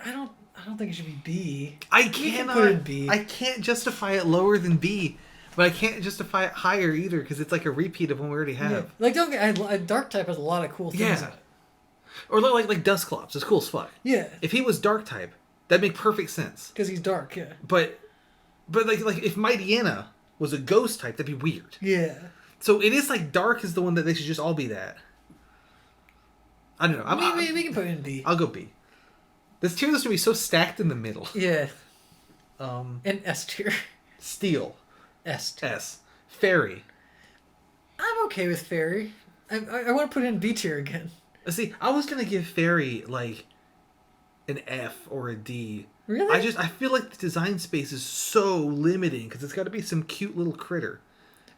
I don't think it should be B. I We can cannot. put it in B. I can't justify it lower than B, but I can't justify it higher either because it's like a repeat of one we already have. Yeah. Like don't get Dark type has a lot of cool things. Yeah. In it. Or like Dusclops. It's cool as fuck. Yeah. If he was Dark type, that'd make perfect sense. Because he's dark. Yeah. But like if Mightyena was a Ghost type, that'd be weird. Yeah. So it is like Dark is the one that they should just all be that. I don't know. We can put it in B. I'll go B. This tier list would be so stacked in the middle. Yeah. And S tier. Steel. S tier. S. Fairy. I'm okay with Fairy. I want to put it in B tier again. See, I was gonna give Fairy like an F or a D. Really? I feel like the design space is so limiting because it's got to be some cute little critter,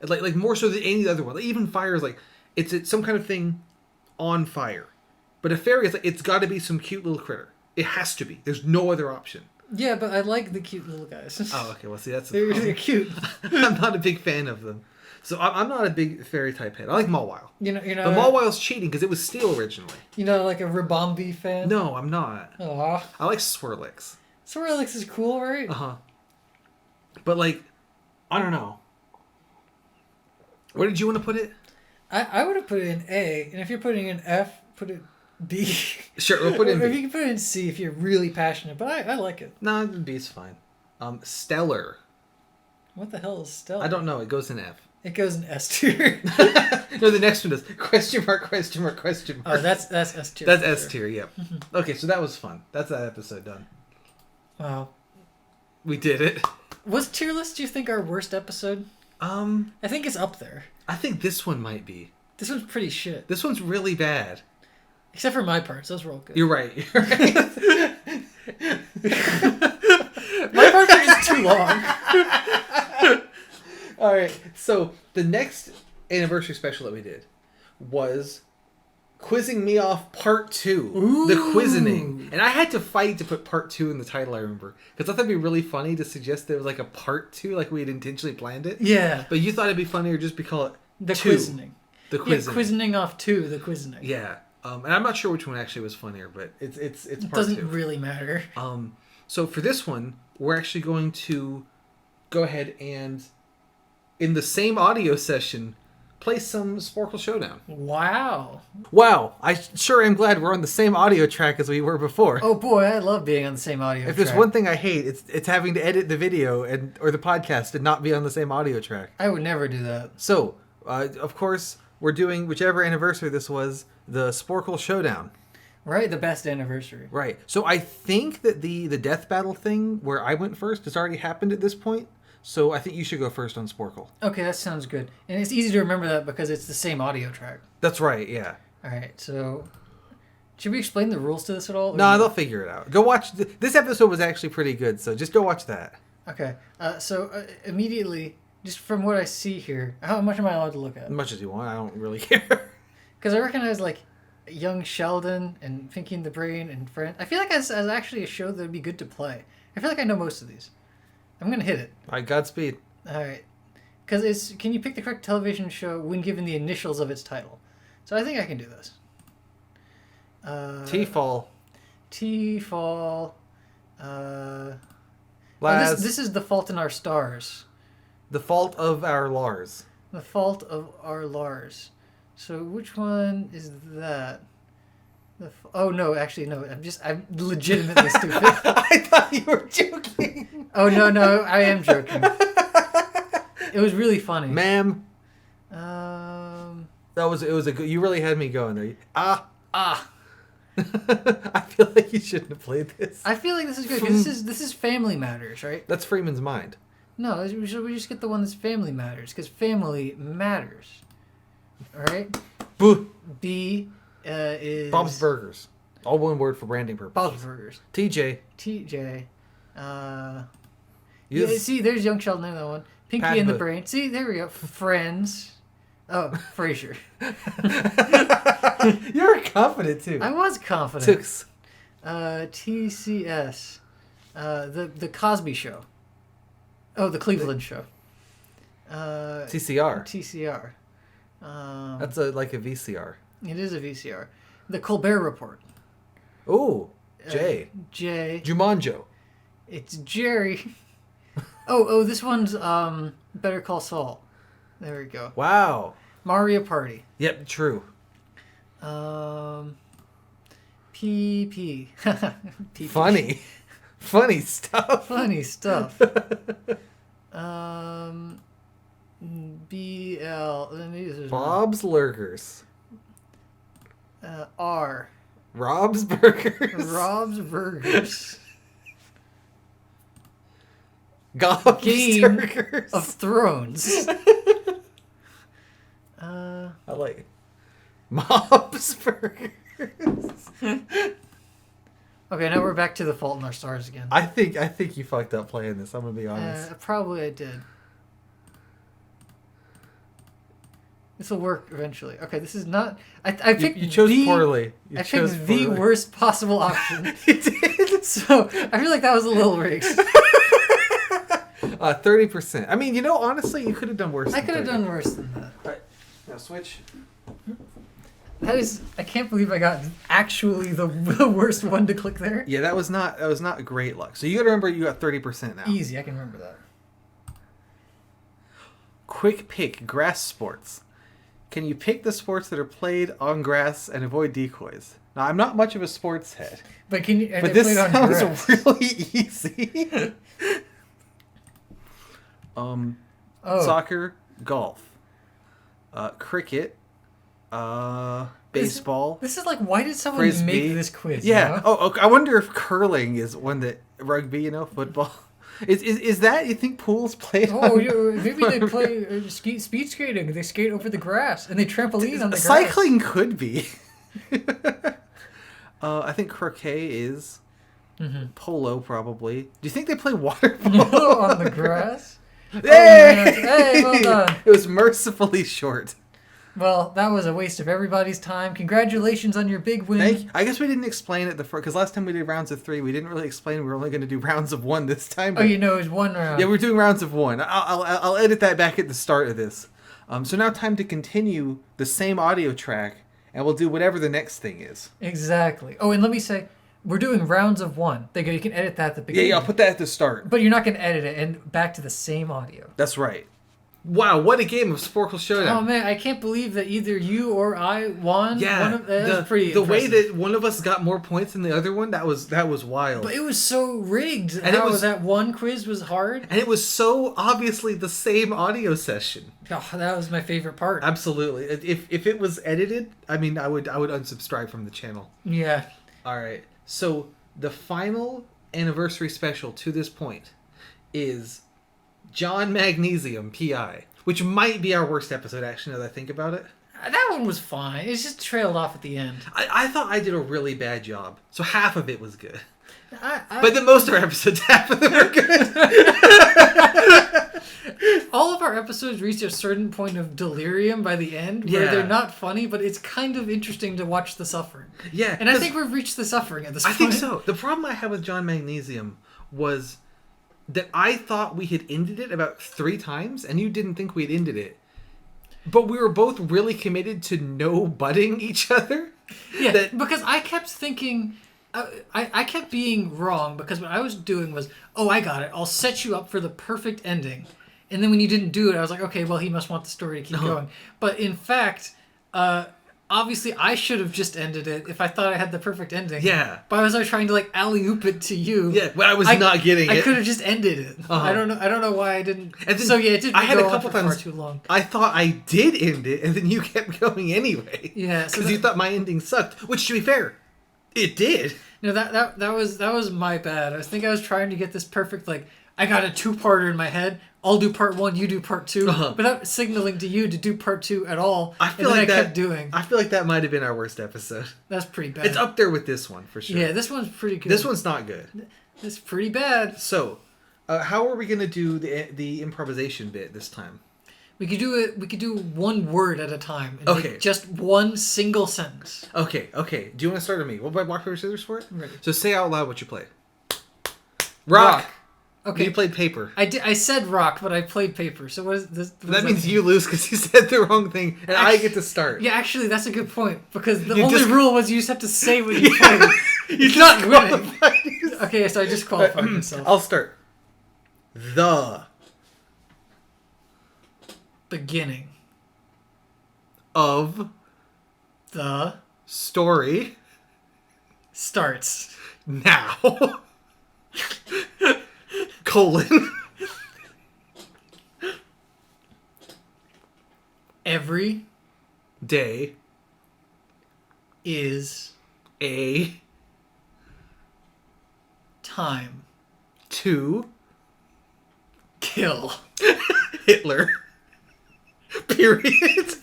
like more so than any other one. Like, even fire is like it's some kind of thing on fire, but a fairy is like it's got to be some cute little critter. It has to be. There's no other option. Yeah, but I like the cute little guys. Oh, okay. Well, see, that's They're cute. I'm not a big fan of them, so I'm not a big fairy type head. I like Mawile. You know. But Mawile's cheating because it was steel originally. You know, like a Ribombee fan. No, I'm not. Aw. I like Swirlix. Swirlix is cool, right? But like, I don't know. Where did you want to put it? I would have put it in A, and if you're putting in F, put it B. Sure, we'll put it in Or B. you can put it in C if you're really passionate, but I like it. No, B is fine. Stellar. What the hell is Stella? I don't know. It goes in F. It goes in S tier. No, the next one does. Question mark, question mark, question mark. Oh, that's S tier. That's S tier, yep. Okay, so that was fun. That's that episode done. Wow. We did it. Was tier list, do you think, our worst episode? I think it's up there. I think this one might be. This one's pretty shit. This one's really bad. Except for my parts. Those were all good. You're right. You're right. My parts are just too long. All right. So the next anniversary special that we did was Quizzing Me Off Part 2. The Quizzing. And I had to fight to put Part 2 in the title, I remember. Because I thought it'd be really funny to suggest there was like a Part 2, like we had intentionally planned it. Yeah. But you thought it'd be funnier just to call it The 2. Quizzing. The Yeah, Quizzing. Quizzing off 2, the Quizzing. Yeah. And I'm not sure which one actually was funnier, but it's It Part doesn't 2. really matter. So for this one, we're actually going to go ahead and, in the same audio session, play some Sporkle Showdown. Wow. Wow, I sure am glad we're on the same audio track as we were before. Oh boy, I love being on the same audio If there's track. one thing I hate, it's having to edit the video or the podcast and not be on the same audio track. I would never do that. So, of course, we're doing whichever anniversary this was, the Sporkle Showdown. Right, the best anniversary. Right. So I think that the death battle thing where I went first has already happened at this point. So I think you should go first on Sporkle. Okay, that sounds good. And it's easy to remember that because it's the same audio track. That's right, yeah. Alright, so... Should we explain the rules to this at all? No, they'll figure it out. Go watch... This episode was actually pretty good, so just go watch that. Okay, so immediately, just from what I see here, how much am I allowed to look at? As much as you want, I don't really care. Because I recognize, like, Young Sheldon and Pinky and the Brain and Friends. I feel like that's actually a show that would be good to play. I feel like I know most of these. I'm going to hit it. All right, Godspeed. Alright. Because it's... Can you pick the correct television show when given the initials of its title? So I think I can do this. T-Fall. T-Fall. Laz. This is The Fault in Our Stars. The Fault of Our Lars. The Fault of Our Lars. So which one is that? Oh no, actually no. I'm legitimately stupid. I thought you were joking. Oh no, I am joking. It was really funny. Ma'am. Um, It was a good. You really had me going there. I feel like you shouldn't have played this. I feel like this is good. 'Cause this is Family Matters, right? That's Freeman's Mind. No, we just get the one that's Family Matters because family matters. All right. Boo. B is Bob's Burgers. All one word for branding purposes. Bob's Burgers. TJ. TJ. Yeah, Yes. see, there's Young Sheldon in that one. Pinky Pat and the Hood. Brain. See, there we go. Friends. Oh, Frasier. You're confident too. I was confident. Tooks. TCS. The Cosby Show. Oh, the Cleveland Show. TCR. TCR. That's like a VCR. It is a VCR. The Colbert Report. Ooh, Jay. Jay. Jumanjo. It's Jerry. Oh, this one's Better Call Saul. There we go. Wow. Mario Party. Yep, true. PP. PP. Funny stuff. Funny stuff. BL. Bob's Lurgers. R. Rob's Burgers. Rob's Burgers. Gob's Game Burgers. of Thrones. I like it. Mob's Burgers. Okay, now we're back to The Fault in Our Stars again. I think you fucked up playing this. I'm gonna be honest. Probably I did. This will work eventually. Okay, this is not. I picked. You chose poorly. I picked the worst possible option. You did. So I feel like that was a little rigged. 30%. I mean, honestly, you could have done worse. I could have done worse than that. All right, now switch. That is. I can't believe I got actually the worst one to click there. Yeah, that was not great luck. So you got to remember, you got 30% now. Easy, I can remember that. Quick pick: grass sports. Can you pick the sports that are played on grass and avoid decoys? Now, I'm not much of a sports head, But can you? but this sounds really easy. Soccer, golf, cricket, baseball. This is like, why did someone Frisbee. make this quiz? Yeah. You know? Oh, okay. I wonder if curling is one that rugby. Football. Is that, you think pools played? Oh, maybe they play speed skating. They skate over the grass and they trampoline on the grass. Cycling could be. I think croquet is. Polo probably. Do you think they play water polo on the grass? Hey! Hey, well done. It was mercifully short. Well, that was a waste of everybody's time. Congratulations on your big win. Thank you. I guess we didn't explain it because last time we did rounds of 3, we didn't really explain we were only going to do rounds of 1 this time. Oh, it was 1 round. Yeah, we're doing rounds of 1. I'll edit that back at the start of this. So now time to continue the same audio track, and we'll do whatever the next thing is. Exactly. Oh, and let me say, we're doing rounds of 1. You can edit that at the beginning. Yeah, I'll put that at the start. But you're not going to edit it and back to the same audio. That's right. Wow, what a game of Sporkle Showdown. Oh man, I can't believe that either you or I won. Yeah, that was pretty the way impressive. that one of us got more points than the other one, that was wild. But it was so rigged. And it was that one quiz was hard. And it was so obviously the same audio session. Oh, that was my favorite part. Absolutely. If it was edited, I mean, I would unsubscribe from the channel. Yeah. All right. So the final anniversary special to this point is John Magnesium PI, which might be our worst episode, actually, now that I think about it. That one was fine. It just trailed off at the end. I thought I did a really bad job. So half of it was good. But then most of our episodes, half of them are good. All of our episodes reach a certain point of delirium by the end, where they're not funny, but it's kind of interesting to watch the suffering. Yeah. And I think we've reached the suffering at this point. I think so. The problem I had with John Magnesium was that I thought we had ended it about 3 times, and you didn't think we had ended it. But we were both really committed to no butting each other. Yeah, because I kept thinking... I kept being wrong, because what I was doing was, oh, I got it. I'll set you up for the perfect ending. And then when you didn't do it, I was like, okay, well, he must want the story to keep going. But in fact, I obviously I should have just ended it if I thought I had the perfect ending. Yeah. But I was trying to like alley-oop it to you. Yeah, well, I was not getting it. I could have just ended it. I don't know why I didn't. And then so yeah, it did. I had go a on couple for far times too long. I thought I did end it, and then you kept going anyway. Yeah, so because you thought my ending sucked. Which, to be fair, it did. No, that was my bad. I was trying to get this perfect, like, I got a 2-parter in my head. I'll do part 1, you do part 2, without signaling to you to do part 2 at all. I feel like kept doing. I feel like that might have been our worst episode. That's pretty bad. It's up there with this one for sure. Yeah, this one's pretty good. This one's not good. It's pretty bad. So, how are we gonna do the improvisation bit this time? We could do it. We could do one word at a time. And Okay. make just one single sentence. Okay. Do you want to start with me? We'll play rock paper scissors for it. I'm ready. So say out loud what you play. Rock. Okay. You played paper. I said rock, but I played paper. So what is this? That means you lose because you said the wrong thing, and I get to start. Yeah, actually, that's a good point because the You only just- rule was you just have to say what you played. You not winning. disqualified yourself. Okay, so I disqualified myself. I'll start. The Beginning of the story starts. now. Colon. Every Day. is A. time To. kill. Hitler. Period.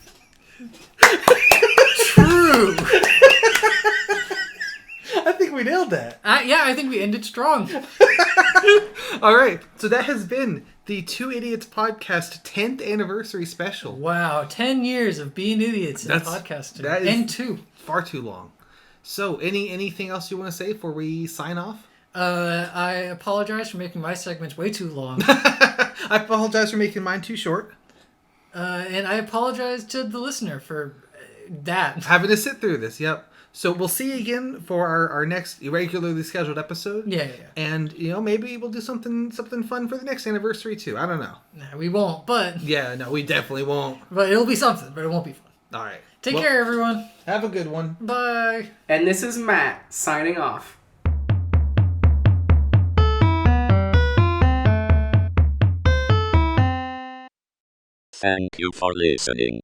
True. I think we nailed that. Yeah, I think we ended strong. All right. So that has been the Two Idiots Podcast 10th anniversary special. Wow, 10 years of being idiots in podcasting. That is and 2. far too long. So anything else you want to say before we sign off? I apologize for making my segments way too long. I apologize for making mine too short. And I apologize to the listener for that. Having to sit through this, yep. So we'll see you again for our next irregularly scheduled episode. Yeah. And, maybe we'll do something fun for the next anniversary, too. I don't know. Nah, we won't, but... Yeah, no, we definitely won't. But it'll be something, but it won't be fun. All right. Take care, everyone. Have a good one. Bye. And this is Matt signing off. Thank you for listening.